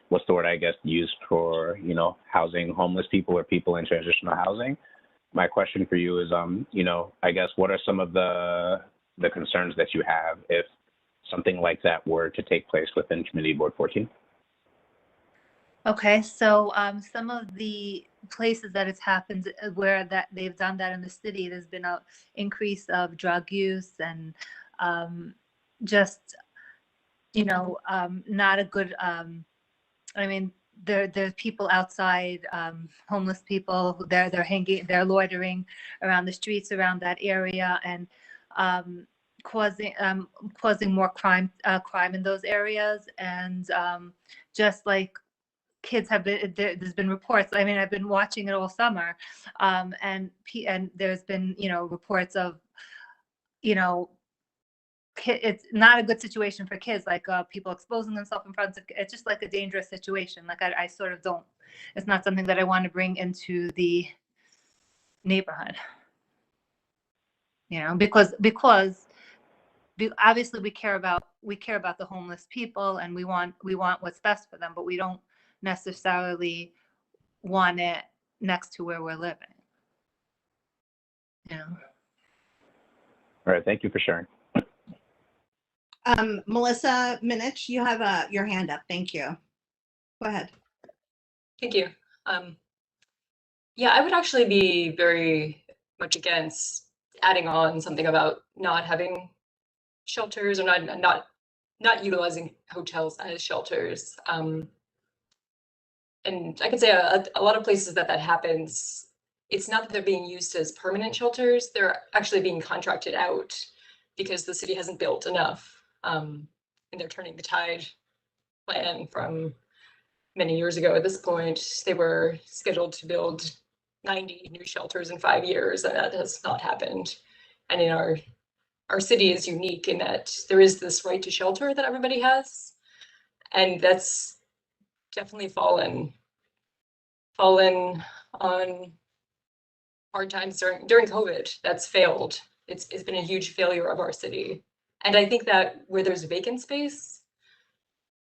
Speaker 6: what's the word, I guess, used for, housing homeless people or people in transitional housing, my question for you is, I guess, what are some of the concerns that you have if something like that were to take place within Community Board 14?
Speaker 14: Okay, so some of the places that it's happened where that they've done that in the city, there's been a increase of drug use and just not a good. I mean, there's people outside, homeless people. They're hanging, they're loitering around the streets around that area and causing more crime in those areas and just like kids have been there's been reports. I mean, I've been watching it all summer, and there's been reports of it's not a good situation for kids, like people exposing themselves in front of it's just like a dangerous situation. Like I sort of don't. It's not something that I want to bring into the neighborhood. Because obviously we care about the homeless people and we want what's best for them, but we don't necessarily want it next to where we're living.
Speaker 6: All right, thank you for sharing.
Speaker 1: Melissa Minich, you have your hand up. Thank you. Go ahead.
Speaker 17: Thank you. Yeah, I would actually be very much against adding on something about not having shelters or not utilizing hotels as shelters. And I could say a lot of places that happens, it's not that they're being used as permanent shelters, they're actually being contracted out because the city hasn't built enough. And they're turning the tide plan from many years ago. At this point, they were scheduled to build 90 new shelters in 5 years, and that has not happened. And in our city is unique in that there is this right to shelter that everybody has, and that's definitely fallen on hard times during COVID. That's failed. It's been a huge failure of our city. And I think that where there's vacant space,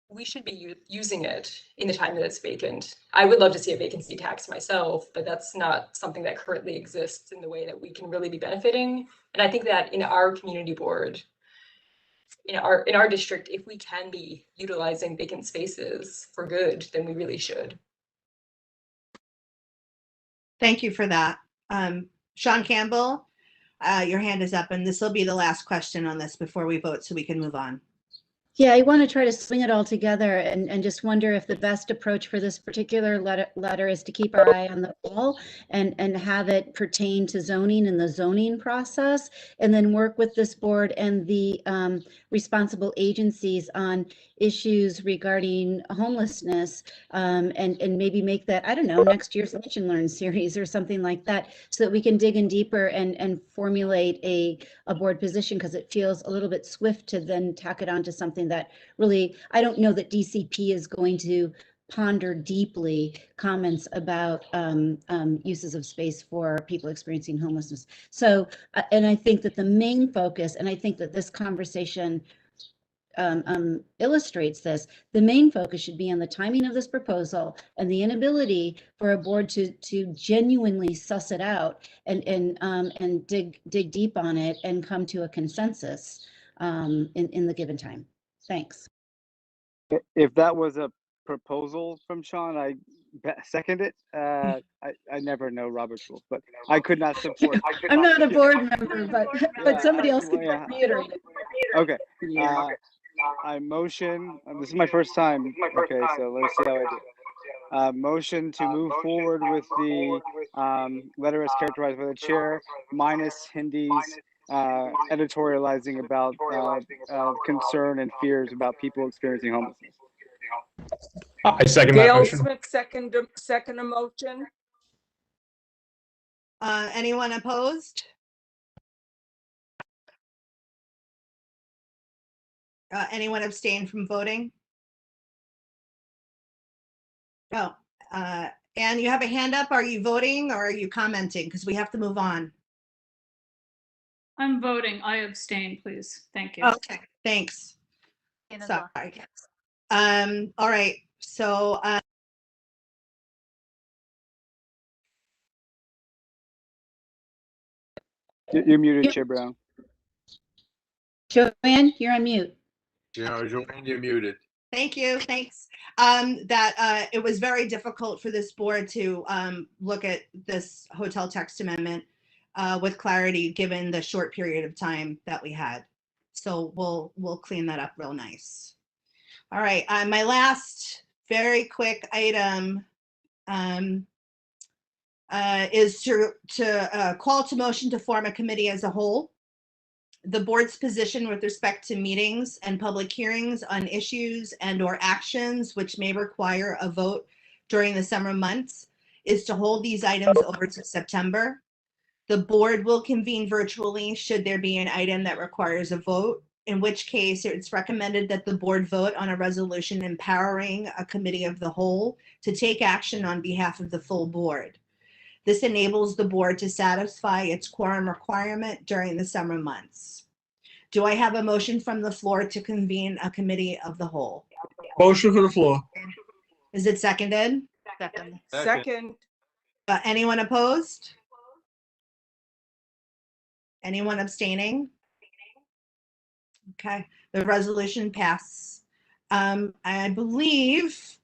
Speaker 17: we should be using it in the time that it's vacant. I would love to see a vacancy tax myself, but that's not something that currently exists in the way that we can really be benefiting. And I think that in our community board, in our district, if we can be utilizing vacant spaces for good, then we really should.
Speaker 1: Thank you for that. Sean Campbell, your hand is up, and this will be the last question on this before we vote so we can move on.
Speaker 16: Yeah, I want to try to swing it all together and just wonder if the best approach for this particular letter is to keep our eye on the ball and have it pertain to zoning and the zoning process, and then work with this board and the responsible agencies on issues regarding homelessness, and maybe make that, I don't know, next year's Lunch and Learn series or something like that, so that we can dig in deeper and formulate a board position, because it feels a little bit swift to then tack it on to something that really, I don't know that DCP is going to ponder deeply comments about uses of space for people experiencing homelessness. So, and I think that the main focus, and I think that this conversation illustrates this, the main focus should be on the timing of this proposal and the inability for a board to genuinely suss it out and dig deep on it and come to a consensus in the given time. Thanks.
Speaker 15: If that was a proposal from Sean, I second it. I never know Robert's rules, but I could not support.
Speaker 16: I'm not a board member, but somebody else can reiterate it.
Speaker 15: Okay. I motion. This is my first time. Okay, so let's see how I do. Motion to move forward with the letter as characterized by the chair, minus Hindy's editorializing about concern and fears about people experiencing homelessness.
Speaker 18: I second that
Speaker 12: Gail
Speaker 18: motion.
Speaker 12: Smith, second a motion.
Speaker 1: Anyone opposed? Anyone abstain from voting? Oh, Anne, you have a hand up. Are you voting or are you commenting? Because we have to move on.
Speaker 19: I'm voting. I abstain, please. Thank you.
Speaker 1: Okay, thanks. Sorry. All right. So
Speaker 15: You're muted, Chair Brown.
Speaker 16: Joanne, you're on mute.
Speaker 4: Yeah, Joanne, you're muted.
Speaker 1: Thank you, thanks. That it was very difficult for this board to look at this hotel text amendment with clarity, given the short period of time that we had. So we'll clean that up real nice. All right, my last very quick item is to call to motion to form a committee as a whole. The board's position with respect to meetings and public hearings on issues and/or actions which may require a vote during the summer months is to hold these items over to September. The board will convene virtually should there be an item that requires a vote, in which case it's recommended that the board vote on a resolution empowering a committee of the whole to take action on behalf of the full board. This enables the board to satisfy its quorum requirement during the summer months. Do I have a motion from the floor to convene a committee of the whole?
Speaker 7: Motion for the floor.
Speaker 1: Is it seconded?
Speaker 14: Second.
Speaker 12: Second.
Speaker 1: Anyone opposed? Anyone abstaining? Okay, the resolution passes. I believe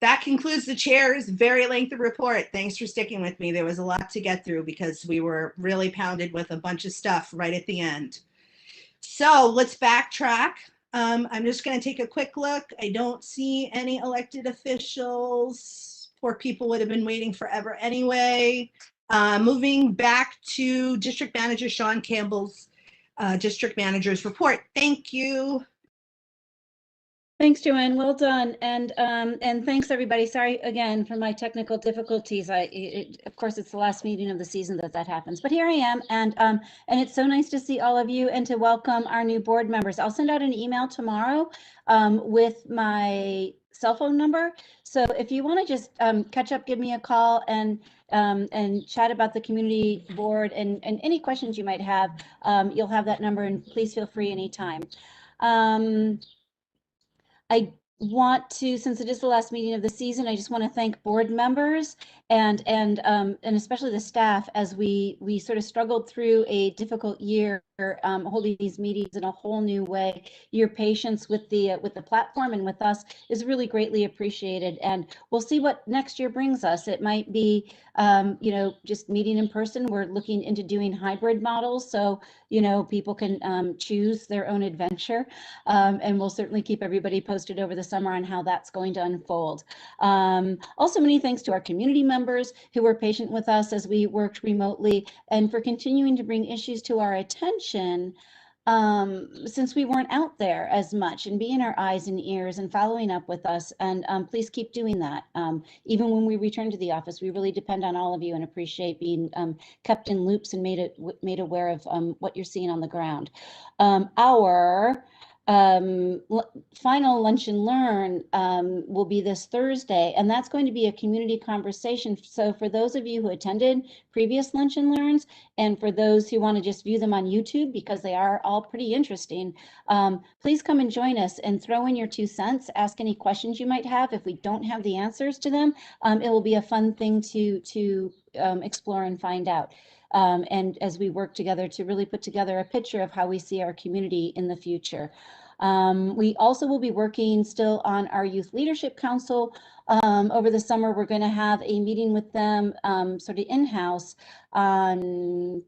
Speaker 1: that concludes the chair's very lengthy report. Thanks for sticking with me. There was a lot to get through because we were really pounded with a bunch of stuff right at the end. So let's backtrack. I'm just going to take a quick look. I don't see any elected officials. Poor people would have been waiting forever anyway. Moving back to District Manager Sean Campbell's District Manager's report. Thank you.
Speaker 16: Thanks, Joanne. Well done. And thanks, everybody. Sorry again for my technical difficulties. Of course, it's the last meeting of the season that happens, but here I am. And it's so nice to see all of you and to welcome our new board members. I'll send out an email tomorrow with my cell phone number. So if you want to just catch up, give me a call and chat about the community board and any questions you might have, you'll have that number, and please feel free anytime. I want to, since it is the last meeting of the season, I just want to thank board members and especially the staff as we sort of struggled through a difficult year, holding these meetings in a whole new way. Your patience with the platform and with us is really greatly appreciated, and we'll see what next year brings us. It might be just meeting in person. We're looking into doing hybrid models, so people can choose their own adventure, and we'll certainly keep everybody posted over the summer on how that's going to unfold. Also, many thanks to our community members who were patient with us as we worked remotely and for continuing to bring issues to our attention since we weren't out there as much, and being our eyes and ears and following up with us. And please keep doing that. Even when we return to the office, we really depend on all of you and appreciate being kept in loops and made aware of what you're seeing on the ground. Our final Lunch and Learn will be this Thursday, and that's going to be a community conversation. So for those of you who attended previous Lunch and Learns, and for those who want to just view them on YouTube, because they are all pretty interesting, please come and join us and throw in your 2 cents, ask any questions you might have. If we don't have the answers to them, it will be a fun thing to explore and find out. And as we work together to really put together a picture of how we see our community in the future. We also will be working still on our Youth Leadership Council. Over the summer, we're going to have a meeting with them sort of in-house on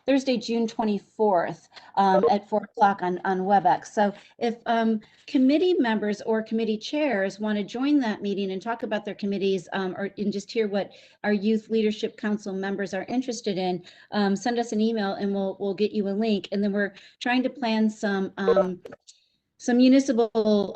Speaker 16: Thursday, June 24th at 4 o'clock on WebEx. So if committee members or committee chairs want to join that meeting and talk about their committees and just hear what our Youth Leadership Council members are interested in, send us an email and we'll get you a link. And then we're trying to plan some municipal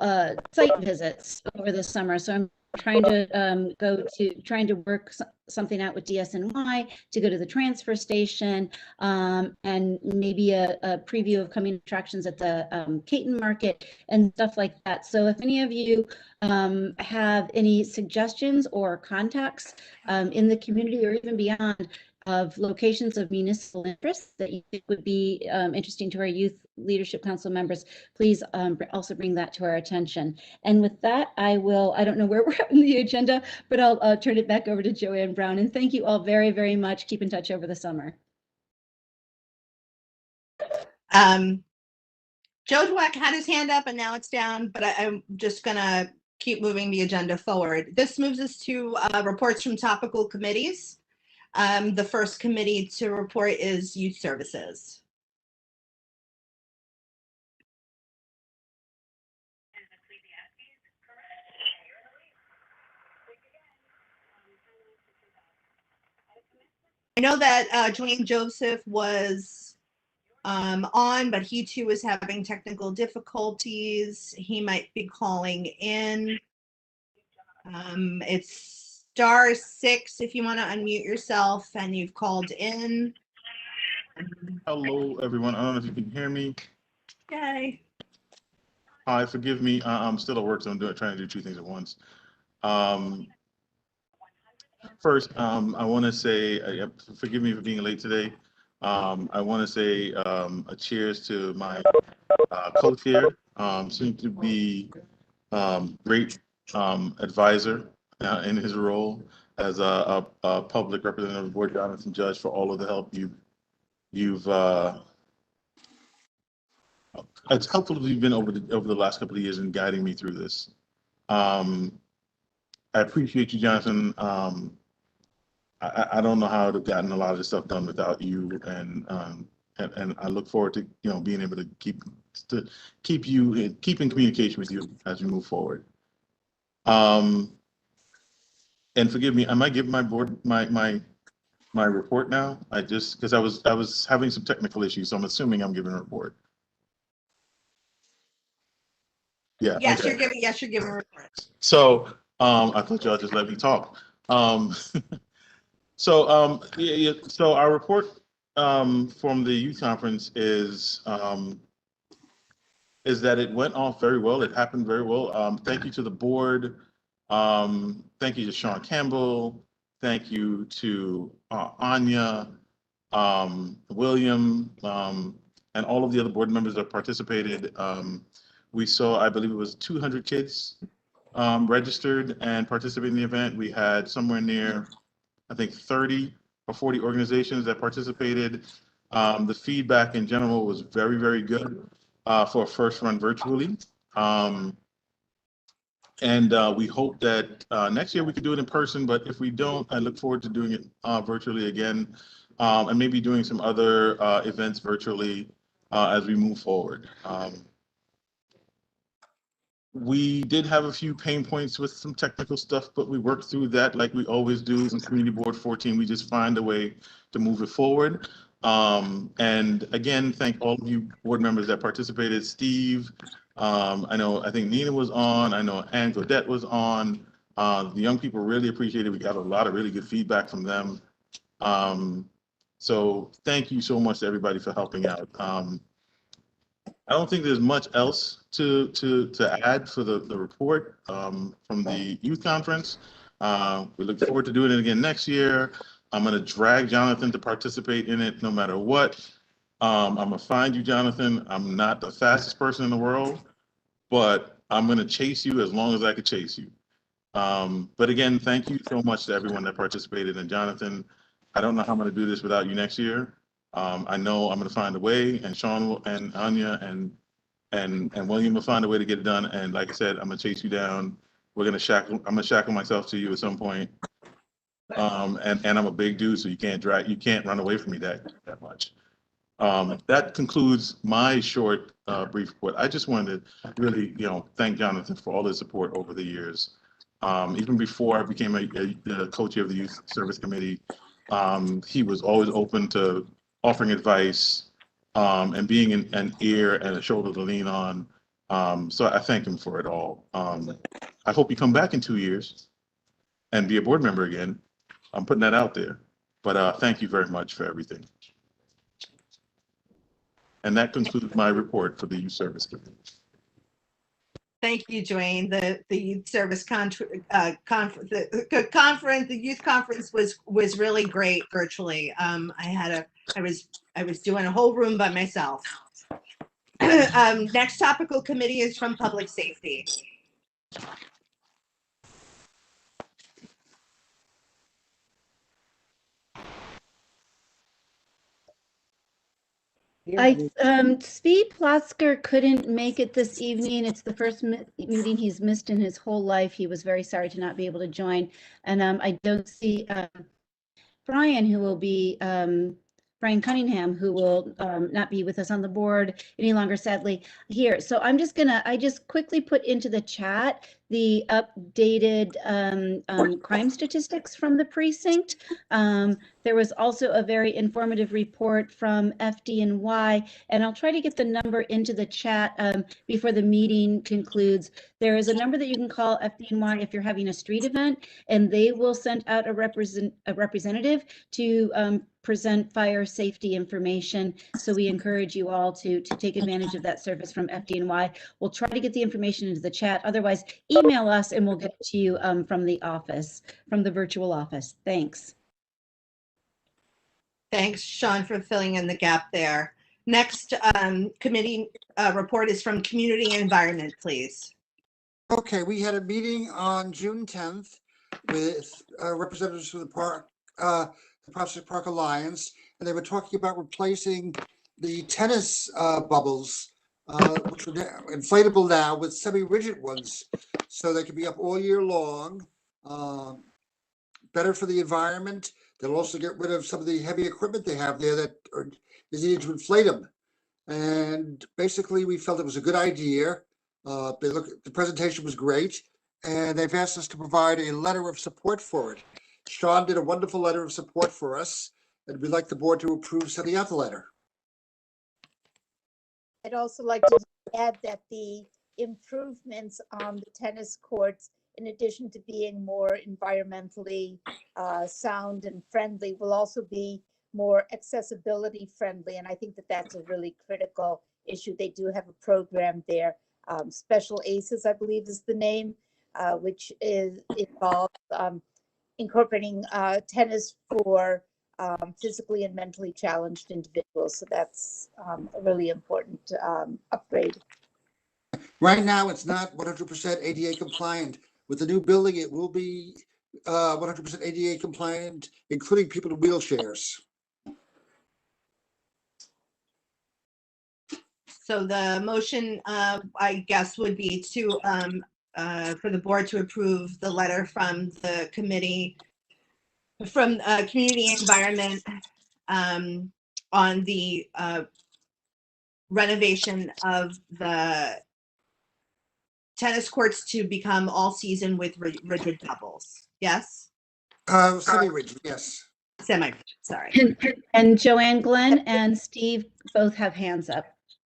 Speaker 16: site visits over the summer. So I'm trying to work something out with DSNY to go to the transfer station, and maybe a preview of coming attractions at the Caton Market and stuff like that. So if any of you have any suggestions or contacts in the community or even beyond of locations of municipal interest that you think would be interesting to our Youth Leadership Council members, please also bring that to our attention. And with that, I don't know where we're at in the agenda, but I'll turn it back over to Joanne Brown. And thank you all very, very much. Keep in touch over the summer.
Speaker 1: Joe Dweck had his hand up and now it's down, but I'm just gonna keep moving the agenda forward. This moves us to reports from topical committees. The first committee to report is Youth Services. I know that Dwayne Joseph was on, but he too is having technical difficulties. He might be calling in. It's *6 if you want to unmute yourself and you've called in.
Speaker 20: Hello, everyone. I don't know if you can hear me.
Speaker 1: Yay.
Speaker 20: Hi, forgive me. I'm still at work, so I'm trying to do two things at once. First, I want to say, forgive me for being late today. I want to say a cheers to my coach here. Seems to be great advisor in his role as a public representative of the board, Jonathan Judge, for all of the help you've it's helpful that you've been over the last couple of years in guiding me through this. I appreciate you, Jonathan. I don't know how I'd have gotten a lot of this stuff done without you, and I look forward to being able to keep in communication with you as we move forward. And forgive me, I might give my board my report now. Because I was having some technical issues, so I'm assuming I'm giving a report. Yeah.
Speaker 1: Yes,
Speaker 20: okay.
Speaker 1: you're giving a report.
Speaker 20: So I thought y'all just let me talk. So our report from the youth conference is that it went off very well. It happened very well. Thank you to the board. Thank you to Sean Campbell. Thank you to Anya, William, and all of the other board members that participated. We saw, I believe it was 200 kids registered and participated in the event. We had somewhere near, I think, 30 or 40 organizations that participated. The feedback in general was very, very good for a first run virtually. And we hope that next year we could do it in person, but if we don't, I look forward to doing it virtually again, and maybe doing some other events virtually as we move forward. We did have a few pain points with some technical stuff, but we worked through that like we always do in Community Board 14. We just find a way to move it forward. And again, thank all of you board members that participated. Steve, I think Nina was on. I know Ann Godette was on. The young people really appreciated it. We got a lot of really good feedback from them. So thank you so much to everybody for helping out. I don't think there's much else to add for the report from the youth conference. We look forward to doing it again next year. I'm going to drag Jonathan to participate in it no matter what. I'm going to find you, Jonathan. I'm not the fastest person in the world, but I'm going to chase you as long as I could chase you. But again, thank you so much to everyone that participated. And Jonathan, I don't know how I'm going to do this without you next year. I know I'm going to find a way, and Sean and Anya and William will find a way to get it done. And like I said, I'm going to chase you down. I'm going to shackle myself to you at some point. And I'm a big dude, so you can't run away from me that much. That concludes my short brief report. I just wanted to really, thank Jonathan for all his support over the years. Even before I became a co-chair of the Youth Service Committee, he was always open to offering advice and being an ear and a shoulder to lean on. So I thank him for it all. I hope you come back in 2 years and be a board member again. I'm putting that out there. But thank you very much for everything. And that concludes my report for the Youth Service Committee.
Speaker 1: Thank you, Dwayne. The youth service conference, the youth conference was really great virtually. I was doing a whole room by myself. Next topical committee is from Public Safety.
Speaker 16: Speed Plotzker couldn't make it this evening. It's the first meeting he's missed in his whole life. He was very sorry to not be able to join. And I don't see Brian, who will be Brian Cunningham, who will not be with us on the board any longer, sadly, here. So I'm just gonna, I just quickly put into the chat the updated crime statistics from the precinct. There was also a very informative report from FDNY, and I'll try to get the number into the chat before the meeting concludes. There is a number that you can call FDNY if you're having a street event, and they will send out a representative to present fire safety information. So we encourage you all to take advantage of that service from FDNY. We'll try to get the information into the chat. Otherwise, email us and we'll get it to you from the office, from the virtual office. Thanks.
Speaker 1: Thanks, Sean, for filling in the gap there. Next committee report is from Community and Environment, please.
Speaker 19: Okay, we had a meeting on June 10th with representatives from the Prospect Park Alliance, and they were talking about replacing the tennis bubbles, which are inflatable now, with semi-rigid ones, so they can be up all year long. Better for the environment. They'll also get rid of some of the heavy equipment they have there that is needed to inflate them. And basically, we felt it was a good idea. The presentation was great, and they've asked us to provide a letter of support for it. Sean did a wonderful letter of support for us, and we'd like the board to approve sending out the letter.
Speaker 5: I'd also like to add that the improvements on the tennis courts, in addition to being more environmentally sound and friendly, will also be more accessibility friendly. And I think that that's a really critical issue. They do have a program there. Special ACEs, I believe is the name, which involves incorporating tennis for physically and mentally challenged individuals. So that's a really important upgrade.
Speaker 19: Right now, it's not 100% ADA compliant. With the new building, it will be 100% ADA compliant, including people in wheelchairs.
Speaker 1: So the motion, I guess, would be to for the board to approve the letter from the committee, from Community and Environment, on the renovation of the tennis courts to become all season with rigid bubbles. Yes?
Speaker 19: Semi-rigid, yes.
Speaker 1: Semi-rigid, sorry.
Speaker 16: And Joanne, Glenn, and Steve both have hands up.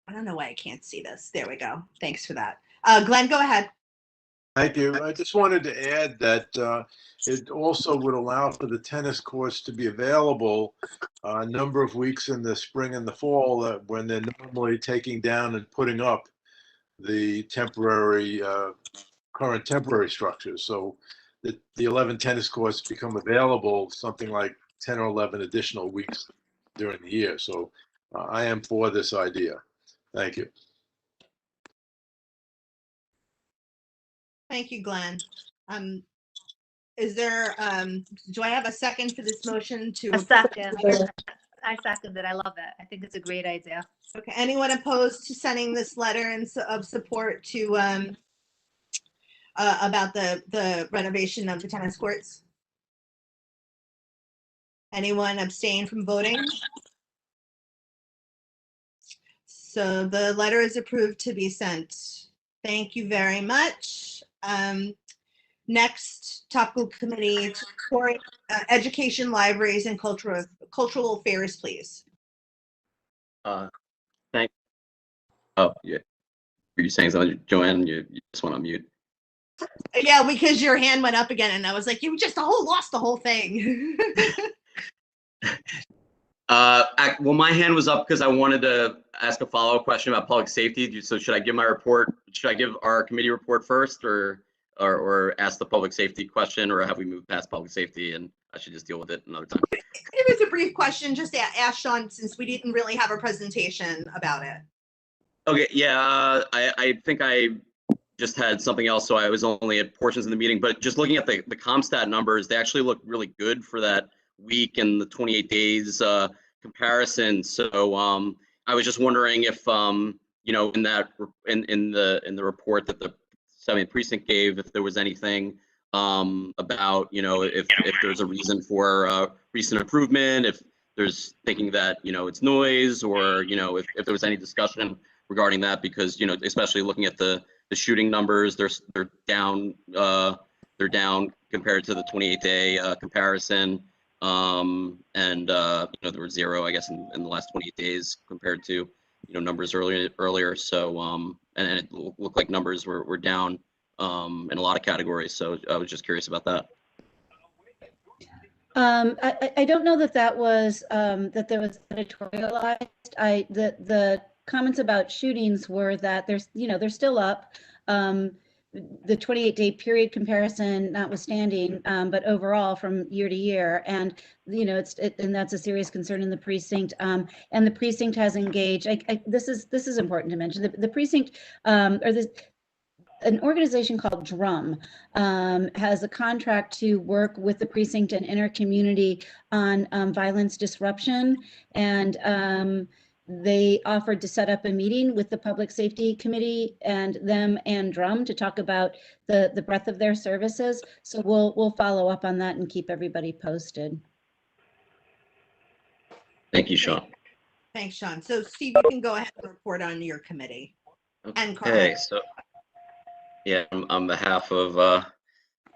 Speaker 1: I don't know why I can't see this. There we go. Thanks for that. Glenn, go ahead.
Speaker 4: Thank you. I just wanted to add that it also would allow for the tennis courts to be available a number of weeks in the spring and the fall when they're normally taking down and putting up the temporary, current temporary structures. So the 11 tennis courts become available something like 10 or 11 additional weeks during the year. So I am for this idea. Thank you.
Speaker 1: Thank you, Glenn. Is there, do I have a second for this motion to?
Speaker 14: A second. I second it. I love it. I think it's a great idea.
Speaker 1: Okay, anyone opposed to sending this letter of support to, about the renovation of the tennis courts? Anyone abstain from voting? So the letter is approved to be sent. Thank you very much. Next topical committee, education, libraries, and cultural affairs, please.
Speaker 21: Thanks. Oh, yeah. Were you saying something, Joanne? You just went on mute.
Speaker 1: Yeah, because your hand went up again, and I was like, you just lost the whole thing.
Speaker 21: Well, my hand was up because I wanted to ask a follow-up question about public safety. So should I give my report? Should I give our committee report first, or ask the public safety question, or have we moved past public safety and I should just deal with it another time?
Speaker 1: It was a brief question, just ask Sean, since we didn't really have a presentation about it.
Speaker 21: Okay, yeah, I think I just had something else, so I was only at portions of the meeting, but just looking at the ComStat numbers, they actually look really good for that week and the 28 days comparison. So I was just wondering if, you know, in the report that the 7th precinct gave, if there was anything about, you know, if there's a reason for recent improvement, if there's thinking that, you know, it's noise, or, you know, if there was any discussion regarding that, because, you know, especially looking at the shooting numbers, they're down compared to the 28-day comparison. And you know, there were 0, I guess, in the last 28 days compared to, you know, numbers earlier. So and it looked like numbers were down in a lot of categories. So I was just curious about that.
Speaker 16: I don't know that that was that there was editorialized. The comments about shootings were that there's, you know, they're still up. The 28-day period comparison notwithstanding, but overall from year to year, and you know, and that's a serious concern in the precinct. And the precinct has engaged. This is important to mention. The precinct an organization called Drum has a contract to work with the precinct and inner community on violence disruption, and they offered to set up a meeting with the Public Safety Committee and them and Drum to talk about the breadth of their services. So we'll follow up on that and keep everybody posted.
Speaker 21: Thank you, Sean.
Speaker 1: Thanks, Sean. So Steve, you can go ahead and report on your committee. And Carl.
Speaker 21: Okay, so yeah, on behalf of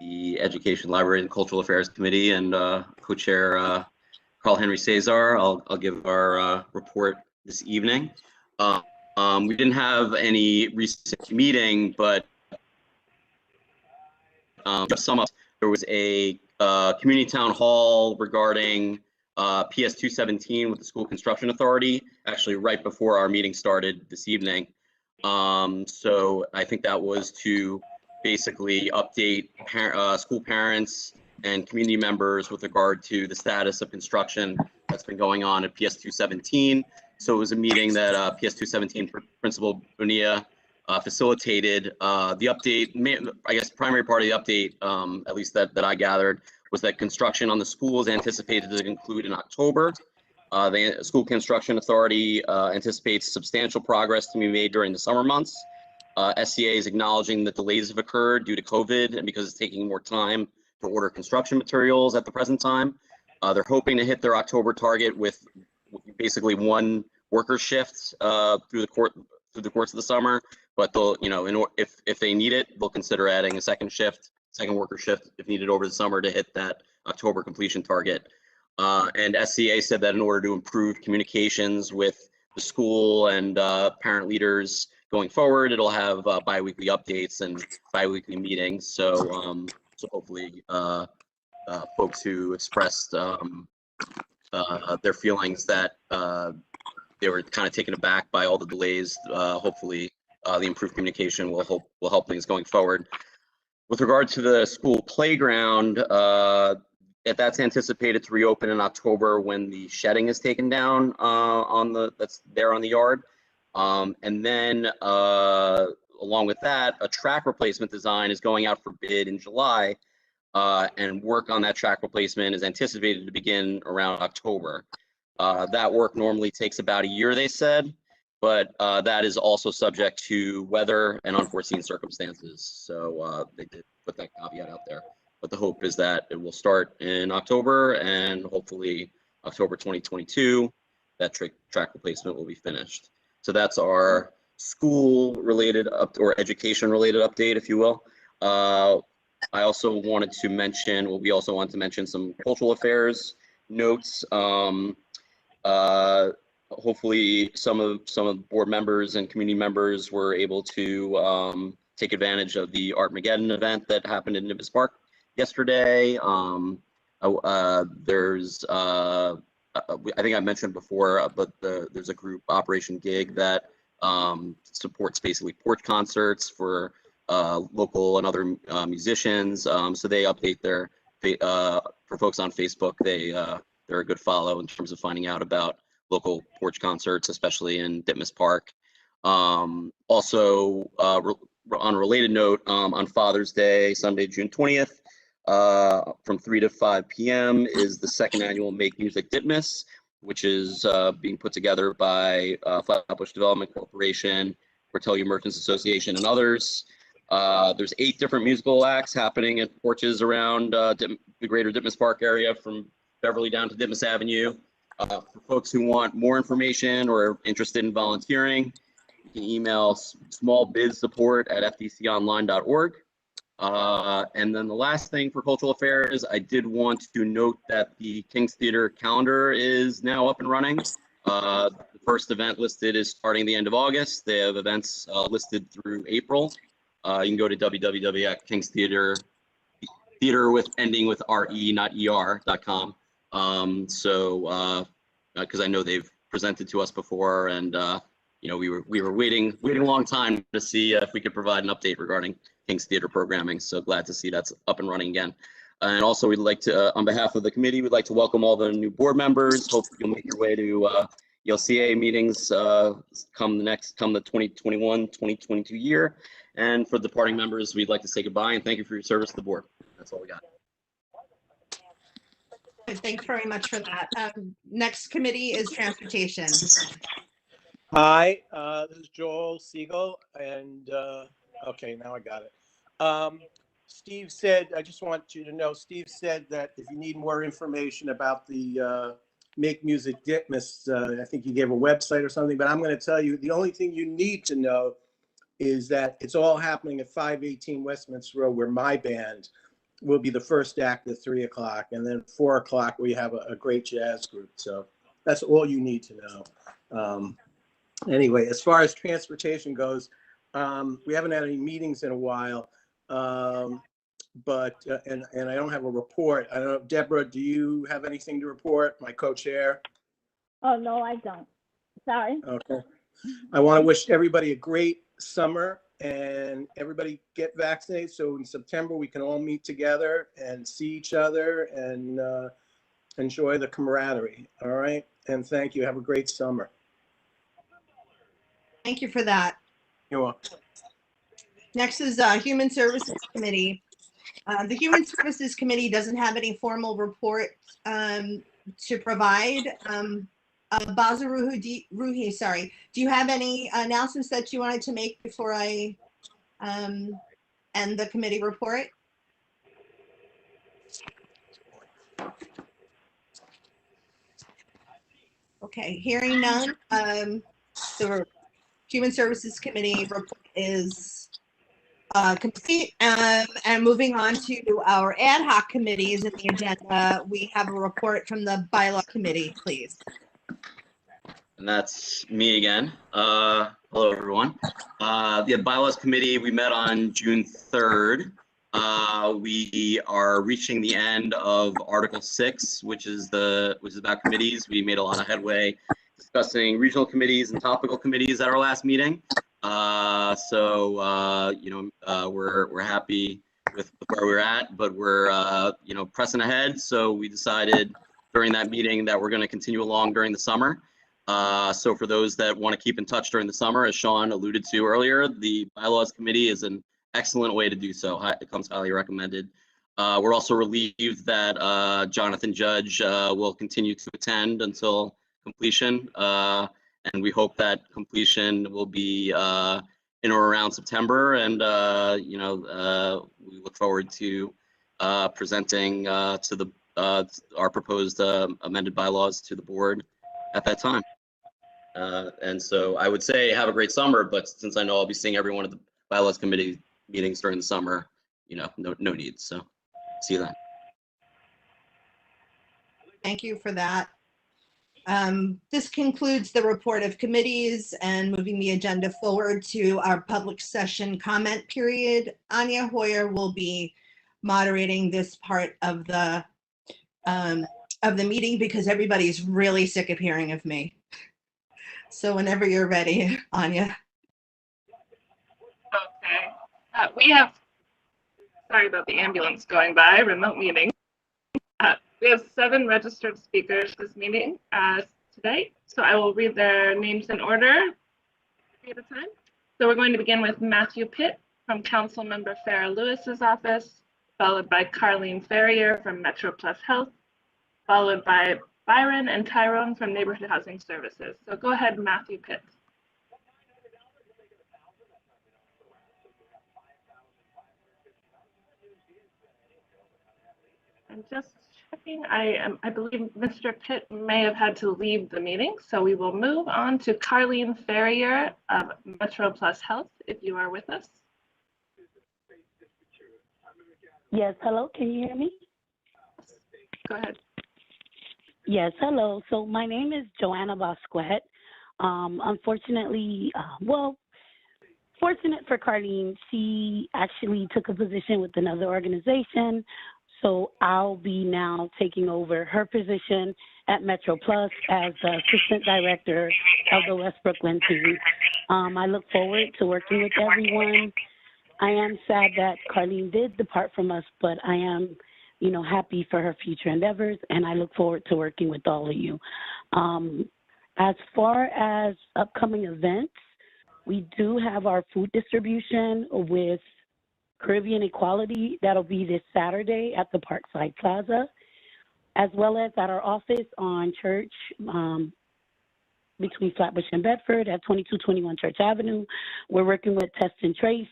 Speaker 21: the Education, Library, and Cultural Affairs Committee and co-chair Carl Henry Cesar, I'll give our report this evening. We didn't have any recent meeting, but to sum up, there was a community town hall regarding PS 217 with the School Construction Authority, actually right before our meeting started this evening. So I think that was to basically update school parents and community members with regard to the status of construction that's been going on at PS 217. So it was a meeting that PS 217 Principal Bonilla facilitated. The update, I guess primary part of the update, at least that I gathered, was that construction on the school is anticipated to conclude in October. The School Construction Authority anticipates substantial progress to be made during the summer months. SCA is acknowledging that delays have occurred due to COVID and because it's taking more time to order construction materials at the present time. They're hoping to hit their October target with basically one worker shift through the course of the summer. But they'll, you know, if they need it, they'll consider adding a second worker shift if needed over the summer to hit that October completion target. And SCA said that in order to improve communications with the school and parent leaders going forward, it'll have bi-weekly updates and bi-weekly meetings. So, so hopefully folks who expressed their feelings that they were kind of taken aback by all the delays, hopefully the improved communication will help things going forward. With regard to the school playground, that's anticipated to reopen in October when the shedding is taken down that's there on the yard. And then along with that, a track replacement design is going out for bid in July, and work on that track replacement is anticipated to begin around October. That work normally takes about a year, they said, but that is also subject to weather and unforeseen circumstances. So they did put that caveat out there. But the hope is that it will start in October, and hopefully October 2022, that track replacement will be finished. So that's our school-related or education-related update, if you will. I also wanted to mention, we also want to mention some cultural affairs notes. Hopefully some of board members and community members were able to take advantage of the Artmageddon event that happened in Nimbus Park yesterday. There's I think I mentioned before, but there's a group, Operation Gig, that supports basically porch concerts for local and other musicians. So they update their for folks on Facebook. They're a good follow in terms of finding out about local porch concerts, especially in Ditmas Park. Also, on a related note, on Father's Day, Sunday, June 20th, from 3 to 5 p.m. is the second annual Make Music Ditmas, which is being put together by Flatbush Development Corporation, Portellia Merchants Association, and others. There's 8 different musical acts happening at porches around the greater Ditmas Park area, from Beverly down to Ditmas Avenue. For folks who want more information or are interested in volunteering, you can email smallbizsupport@fdconline.org. And then the last thing for cultural affairs, I did want to note that the King's Theater calendar is now up and running. The first event listed is starting the end of August. They have events listed through April. You can go to www.kingstheater, theater with ending with RE, not ER.com. Because I know they've presented to us before, and you know, we were waiting a long time to see if we could provide an update regarding King's Theater programming. So glad to see that's up and running again. And also, we'd like to, on behalf of the committee, we'd like to welcome all the new board members. Hope you'll make your way to ELCA meetings come the 2021-2022 year. And for departing members, we'd like to say goodbye and thank you for your service to the board. That's all we got.
Speaker 1: Thanks very much for that. Next committee is transportation.
Speaker 2: Hi, this is Joel Siegel, and okay, now I got it. Steve said, I just want you to know, Steve said that if you need more information about the Make Music Ditmas, I think he gave a website or something, but I'm going to tell you, the only thing you need to know is that it's all happening at 518 Westminster Road, where my band will be the first act at 3 o'clock, and then 4 o'clock we have a great jazz group. So that's all you need to know. Anyway, as far as transportation goes, we haven't had any meetings in a while, but and I don't have a report. I don't know, Deborah, do you have anything to report? My co-chair.
Speaker 11: Oh, no, I don't. Sorry.
Speaker 2: Okay. I want to wish everybody a great summer, and everybody get vaccinated so in September we can all meet together and see each other and enjoy the camaraderie. All right. And thank you. Have a great summer.
Speaker 1: Thank you for that.
Speaker 2: You're welcome.
Speaker 1: Next is Human Services Committee. The Human Services Committee doesn't have any formal report to provide. Ruhi, sorry. Do you have any announcements that you wanted to make before I end the committee report? Okay, hearing none. The Human Services Committee report is complete. And moving on to our ad hoc committees in the agenda, we have a report from the Bylaw Committee, please.
Speaker 21: And that's me again. Hello, everyone. The Bylaws Committee, we met on June 3rd. We are reaching the end of Article 6, which is about committees. We made a lot of headway discussing regional committees and topical committees at our last meeting. We're happy with where we're at, but we're pressing ahead. So we decided during that meeting that we're going to continue along during the summer. So for those that want to keep in touch during the summer, as Sean alluded to earlier, the Bylaws Committee is an excellent way to do so. It comes highly recommended. We're also relieved that Jonathan Judge will continue to attend until completion. And we hope that completion will be in or around September. And, we look forward to presenting to our proposed amended bylaws to the board at that time. And so I would say have a great summer, but since I know I'll be seeing everyone at the Bylaws Committee meetings during the summer, no need. So see you then.
Speaker 1: Thank you for that. This concludes the report of committees and moving the agenda forward to our public session comment period. Anya Hoyer will be moderating this part of the meeting because everybody's really sick of hearing of me. So whenever you're ready, Anya.
Speaker 22: Okay. Sorry about the ambulance going by, remote meeting. We have 7 registered speakers this meeting today. So I will read their names in order at a time. So we're going to begin with Matthew Pitt from Councilmember Farrah Lewis's office, followed by Carlene Ferrier from Metro Plus Health, followed by Byron and Tyrone from Neighborhood Housing Services. So go ahead, Matthew Pitt. And just checking, I believe Mr. Pitt may have had to leave the meeting, so we will move on to Carlene Ferrier of Metro Plus Health, if you are with us.
Speaker 3: Yes, hello, can you hear me?
Speaker 22: Go ahead.
Speaker 3: Yes, hello. So my name is Joanna Bosquet. Unfortunately, fortunate for Carlene, she actually took a position with another organization. So I'll be now taking over her position at Metro Plus as the Assistant Director of the West Brooklyn team. I look forward to working with everyone. I am sad that Carlene did depart from us, but I am, happy for her future endeavors, and I look forward to working with all of you. As far as upcoming events, we do have our food distribution with Caribbean Equality. That'll be this Saturday at the Parkside Plaza, as well as at our office on Church, between Flatbush and Bedford at 2221 Church Avenue. We're working with Test and Trace,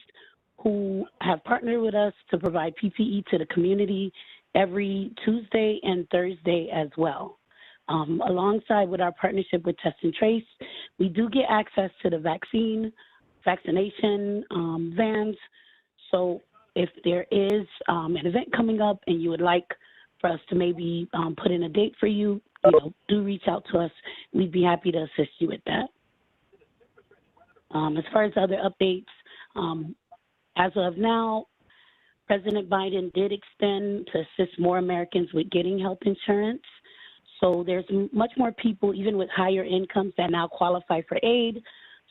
Speaker 3: who have partnered with us to provide PPE to the community every Tuesday and Thursday as well. Alongside with our partnership with Test and Trace, we do get access to the vaccination vans. So if there is an event coming up and you would like for us to maybe put in a date for you, do reach out to us. We'd be happy to assist you with that. As far as other updates, as of now, President Biden did extend to assist more Americans with getting health insurance. So there's much more people, even with higher incomes, that now qualify for aid.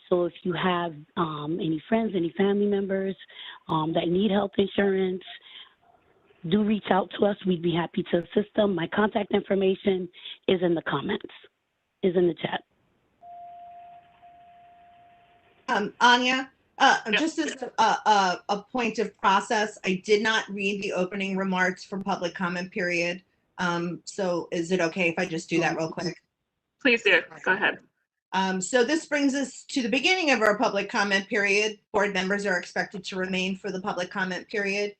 Speaker 3: So if you have any friends, any family members that need health insurance, do reach out to us. We'd be happy to assist them. My contact information is in the comments, is in the chat.
Speaker 1: Anya, just as a point of process, I did not read the opening remarks for public comment period. So is it okay if I just do that real quick?
Speaker 22: Please do. Go ahead.
Speaker 1: So this brings us to the beginning of our public comment period. Board members are expected to remain for the public comment period.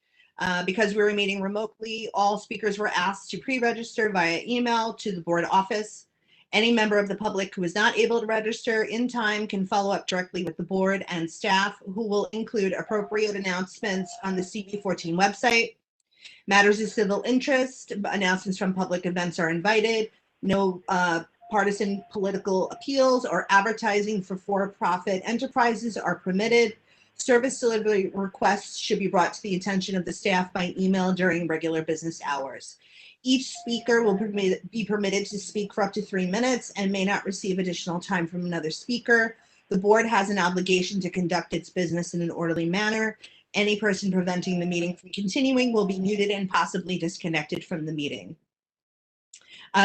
Speaker 1: Because we were meeting remotely, all speakers were asked to pre-register via email to the board office. Any member of the public who is not able to register in time can follow up directly with the board and staff, who will include appropriate announcements on the CB14 website. Matters of civil interest, announcements from public events are invited. No partisan political appeals or advertising for-profit enterprises are permitted. Service delivery requests should be brought to the attention of the staff by email during regular business hours. Each speaker will be permitted to speak for up to 3 minutes and may not receive additional time from another speaker. The board has an obligation to conduct its business in an orderly manner. Any person preventing the meeting from continuing will be muted and possibly disconnected from the meeting.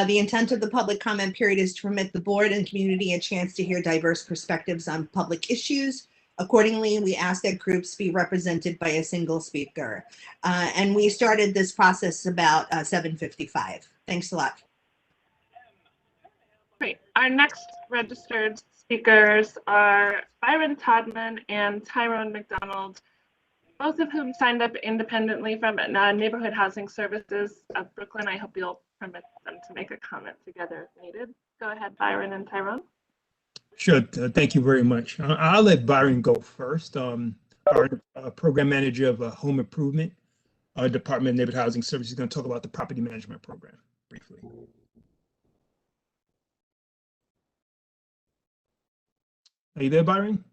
Speaker 1: The intent of the public comment period is to permit the board and community a chance to hear diverse perspectives on public issues. Accordingly, we ask that groups be represented by a single speaker. And we started this process about 7:55. Thanks a lot.
Speaker 22: Great. Our next registered speakers are Byron Todman and Tyrone McDonald, both of whom signed up independently from Neighborhood Housing Services of Brooklyn. I hope you'll permit them to make a comment together if needed. Go ahead, Byron and Tyrone.
Speaker 18: Sure. Thank you very much. I'll let Byron go first. Our program manager of home improvement Department of Neighborhood Housing Services is going to talk about the property management program briefly. Are you there, Byron?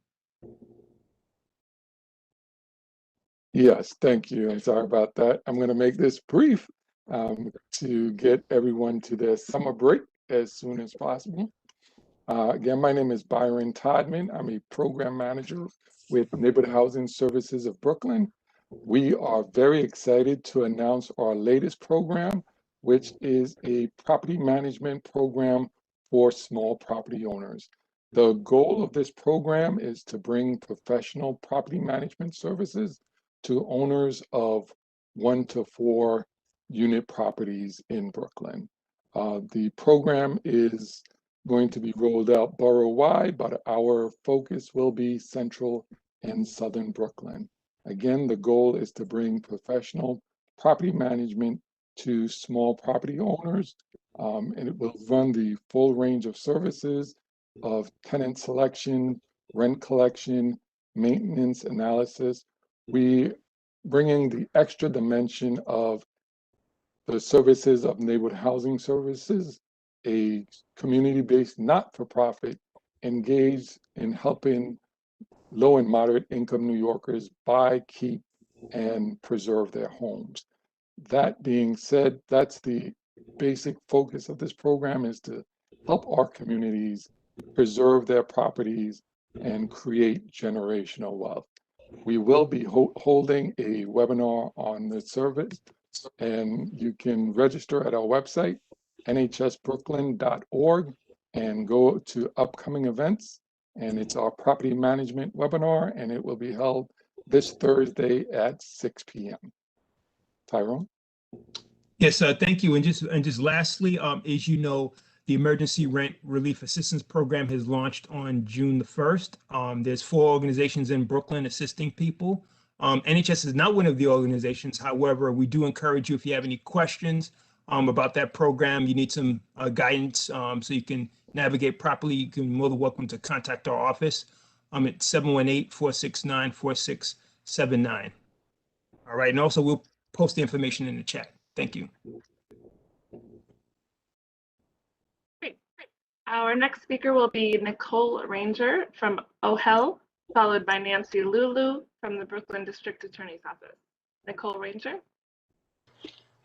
Speaker 8: Yes, thank you. I'm sorry about that. I'm going to make this brief to get everyone to their summer break as soon as possible. Again, my name is Byron Todman. I'm a program manager with Neighborhood Housing Services of Brooklyn. We are very excited to announce our latest program, which is a property management program for small property owners. The goal of this program is to bring professional property management services to owners of 1 to 4 unit properties in Brooklyn. The program is going to be rolled out borough-wide, but our focus will be central and southern Brooklyn. Again, the goal is to bring professional property management to small property owners, and it will run the full range of services of tenant selection, rent collection, maintenance analysis. We bringing the extra dimension of the services of neighborhood housing services, a community-based not-for-profit engaged in helping low and moderate income New Yorkers buy, keep, and preserve their homes. That being said, that's the basic focus of this program, is to help our communities preserve their properties and create generational wealth. We will be holding a webinar on the service, and you can register at our website, nhsbrooklyn.org, and go to upcoming events. And it's our property management webinar, and it will be held this Thursday at 6 p.m. Tyrone?
Speaker 18: Yes, thank you. And just lastly, as you know, the Emergency Rent Relief Assistance Program has launched on June the 1st. There's 4 organizations in Brooklyn assisting people. NHS is not one of the organizations. However, we do encourage you, if you have any questions about that program, you need some guidance so you can navigate properly, you can be more than welcome to contact our office. At 718-469-4679. All right, and also we'll post the information in the chat. Thank you.
Speaker 22: Great. Our next speaker will be Nicole Ranger from OHEL, followed by Nancy Lulu from the Brooklyn District Attorney's Office. Nicole Ranger.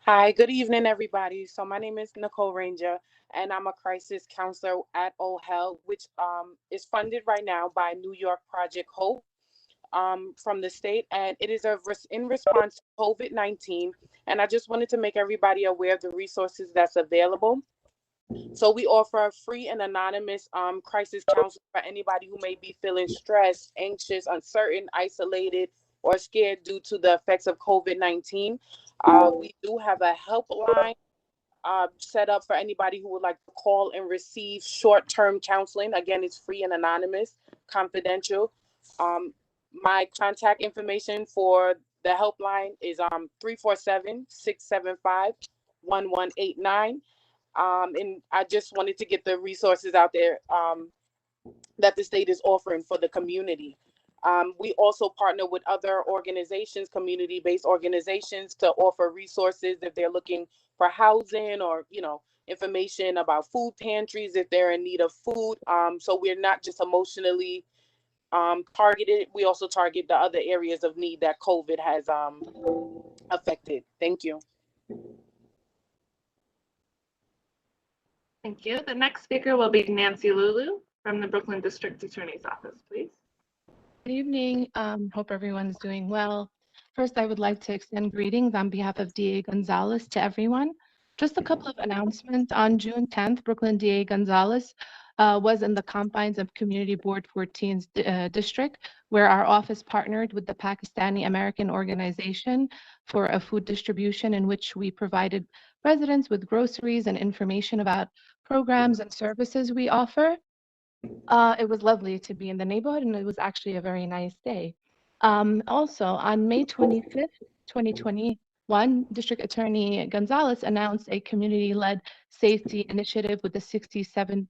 Speaker 9: Hi, good evening, everybody. So my name is Nicole Ranger, and I'm a crisis counselor at OHEL, which is funded right now by New York Project Hope from the state, and it is in response to COVID-19. And I just wanted to make everybody aware of the resources that's available. So we offer a free and anonymous crisis counseling for anybody who may be feeling stressed, anxious, uncertain, isolated, or scared due to the effects of COVID-19. We do have a helpline set up for anybody who would like to call and receive short-term counseling. Again, it's free and anonymous, confidential. My contact information for the helpline is 347-675-1189. And I just wanted to get the resources out there that the state is offering for the community. We also partner with other organizations, community-based organizations, to offer resources if they're looking for housing or, information about food pantries if they're in need of food. So we're not just emotionally targeted. We also target the other areas of need that COVID has affected. Thank you.
Speaker 22: Thank you. The next speaker will be Nancy Lulu from the Brooklyn District Attorney's Office, please.
Speaker 10: Good evening. Hope everyone's doing well. First, I would like to extend greetings on behalf of DA Gonzalez to everyone. Just a couple of announcements. On June 10th, Brooklyn DA Gonzalez was in the confines of Community Board 14's district, where our office partnered with the Pakistani American organization for a food distribution in which we provided residents with groceries and information about programs and services we offer. It was lovely to be in the neighborhood, and it was actually a very nice day. Also, on May 25th, 2021, District Attorney Gonzalez announced a community-led safety initiative with the 67th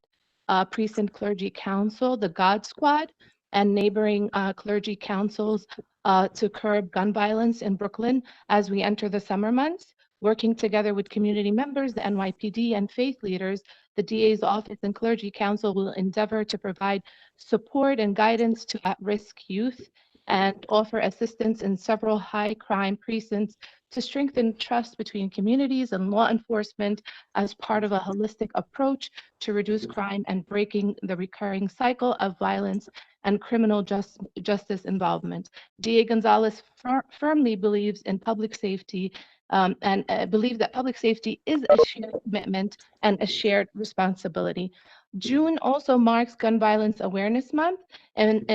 Speaker 10: Precinct Clergy Council, the God Squad, and neighboring clergy councils to curb gun violence in Brooklyn as we enter the summer months. Working together with community members, the NYPD, and faith leaders, the DA's office and clergy council will endeavor to provide support and guidance to at-risk youth and offer assistance in several high crime precincts to strengthen trust between communities and law enforcement as part of a holistic approach to reduce crime and breaking the recurring cycle of violence and criminal justice involvement. DA Gonzalez firmly believes in public safety and believe that public safety is a shared commitment and a shared responsibility. June also marks Gun Violence Awareness Month, and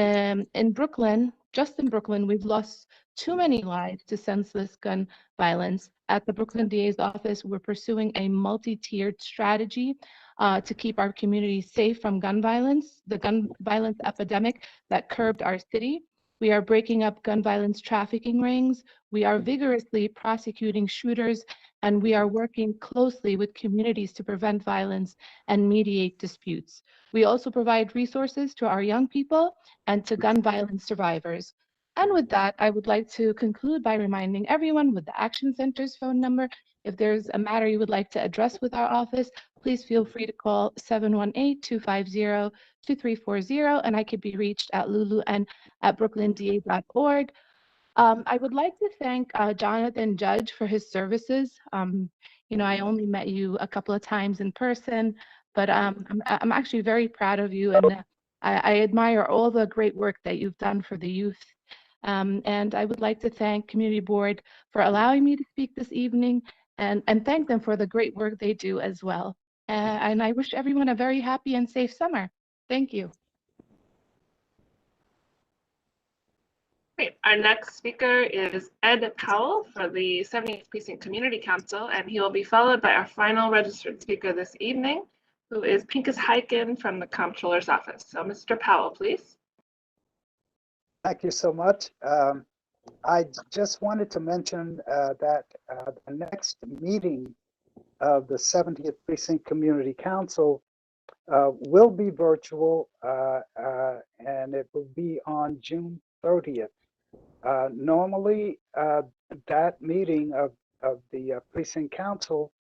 Speaker 10: in Brooklyn, just in Brooklyn, we've lost too many lives to senseless gun violence. At the Brooklyn DA's office, we're pursuing a multi-tiered strategy to keep our community safe from gun violence, the gun violence epidemic that curbed our city. We are breaking up gun violence trafficking rings. We are vigorously prosecuting shooters, and we are working closely with communities to prevent violence and mediate disputes. We also provide resources to our young people and to gun violence survivors. And with that, I would like to conclude by reminding everyone with the Action Center's phone number. If there's a matter you would like to address with our office, please feel free to call 718-250-2340, and I could be reached at lulun@brooklynda.org. I would like to thank Jonathan Judge for his services. I only met you a couple of times in person, but I'm actually very proud of you, and I admire all the great work that you've done for the youth. And I would like to thank Community Board for allowing me to speak this evening, and thank them for the great work they do as well. And I wish everyone a very happy and safe summer. Thank you.
Speaker 22: Great. Our next speaker is Ed Powell for the 70th Precinct Community Council, and he will be followed by our final registered speaker this evening, who is Pincus Hyken from the Comptroller's Office. So Mr. Powell, please.
Speaker 6: Thank you so much. I just wanted to mention that the next meeting of the 70th Precinct Community Council will be virtual, and it will be on June 30th. Normally, that meeting of the Precinct Council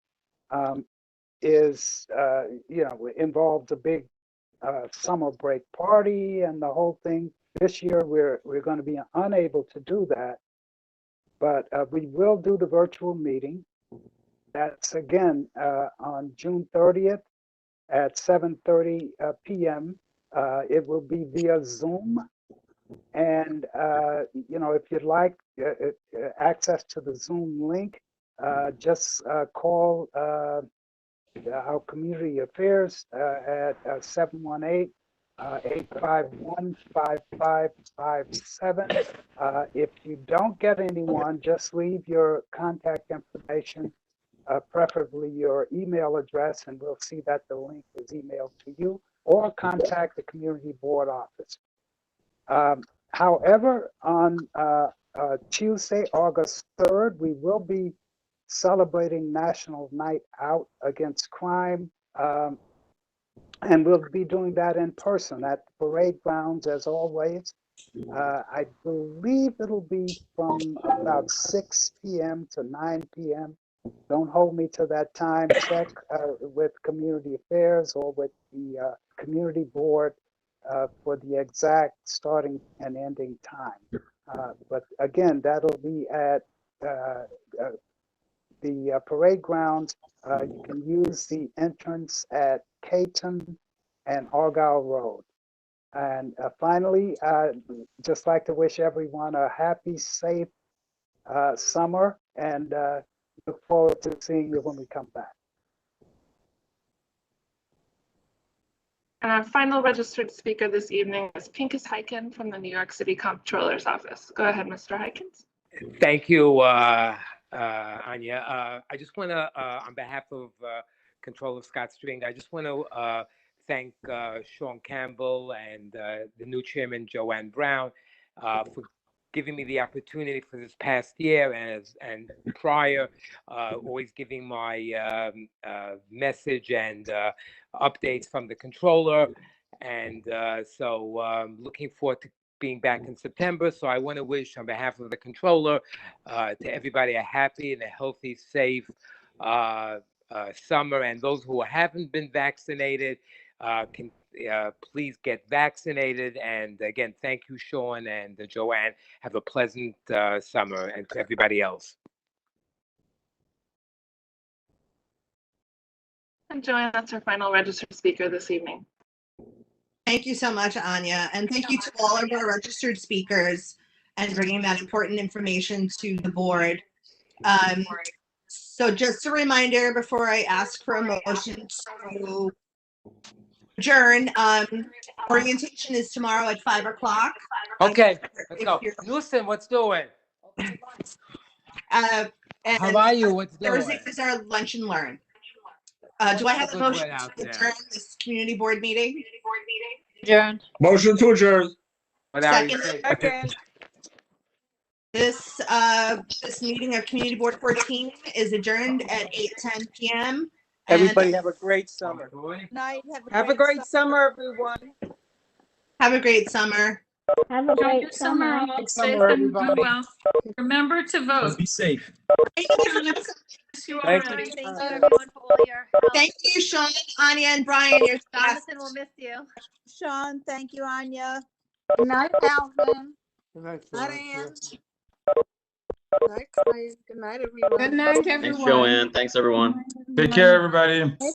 Speaker 6: is, involves a big summer break party and the whole thing. This year, we're going to be unable to do that, but we will do the virtual meeting. That's again on June 30th at 7:30 p.m. It will be via Zoom. And, if you'd like access to the Zoom link, just call our community affairs at 718-851-5557. If you don't get anyone, just leave your contact information, preferably your email address, and we'll see that the link is emailed to you, or contact the community board office. However, on Tuesday, August 3rd, we will be celebrating National Night Out Against Crime, and we'll be doing that in person at the parade grounds as always. I believe it'll be from about 6 p.m. to 9 p.m. Don't hold me to that time. Check with Community Affairs or with the Community Board for the exact starting and ending time. But again, that'll be at the parade grounds. You can use the entrance at Caton and Argyle Road. And finally, I'd just like to wish everyone a happy, safe summer, and look forward to seeing you when we come back.
Speaker 22: And our final registered speaker this evening is Pincus Hyken from the New York City Comptroller's Office. Go ahead, Mr. Hykens.
Speaker 13: Thank you, Anya. I just want to, on behalf of Controller Scott String, I just want to thank Sean Campbell and the new chairman, Joanne Brown, for giving me the opportunity for this past year and prior, always giving my message and updates from the controller. And so looking forward to being back in September. So I want to wish on behalf of the controller to everybody a happy and a healthy, safe summer. And those who haven't been vaccinated can please get vaccinated. And again, thank you, Sean and Joanne. Have a pleasant summer, and to everybody else.
Speaker 22: And Joanne, that's our final registered speaker this evening.
Speaker 1: Thank you so much, Anya. And thank you to all of our registered speakers and bringing that important information to the board. So just a reminder before I ask for a motion to adjourn, orientation is tomorrow at 5 o'clock.
Speaker 13: Okay, let's go. Newsom, what's doing?
Speaker 1: And
Speaker 15: How are you? What's doing?
Speaker 1: Thursday is our lunch and learn. Do I have a
Speaker 15: Good
Speaker 1: motion
Speaker 15: word out
Speaker 1: to
Speaker 15: there.
Speaker 1: adjourn this community board meeting?
Speaker 11: Adjourn.
Speaker 17: Motion to adjourn.
Speaker 15: What are you
Speaker 1: Second.
Speaker 15: saying?
Speaker 1: This meeting of Community Board 14 is adjourned at 8:10 p.m.
Speaker 2: Everybody have a great summer.
Speaker 5: Night.
Speaker 23: Have a great summer, everyone.
Speaker 1: Have a great summer.
Speaker 11: Have a
Speaker 22: Enjoy
Speaker 11: great
Speaker 22: your summer.
Speaker 11: summer.
Speaker 22: All
Speaker 18: Good
Speaker 22: safe
Speaker 18: summer,
Speaker 22: and do
Speaker 18: everybody.
Speaker 22: well. Remember to vote.
Speaker 18: Be safe.
Speaker 22: Miss you
Speaker 2: Thank you.
Speaker 22: already.
Speaker 14: Thank you, everyone, for all your help.
Speaker 1: Thank you, Sean, Anya, and Brian. You're the best.
Speaker 14: Jonathan, we'll miss you.
Speaker 5: Sean, thank you, Anya.
Speaker 12: Good night, Alvin.
Speaker 2: Good night,
Speaker 12: Night,
Speaker 2: Phil.
Speaker 12: Ann. Good night, Clay. Good night, everyone.
Speaker 22: Good night,
Speaker 21: Thanks,
Speaker 22: everyone.
Speaker 21: Joanne. Thanks, everyone.
Speaker 7: Take care, everybody.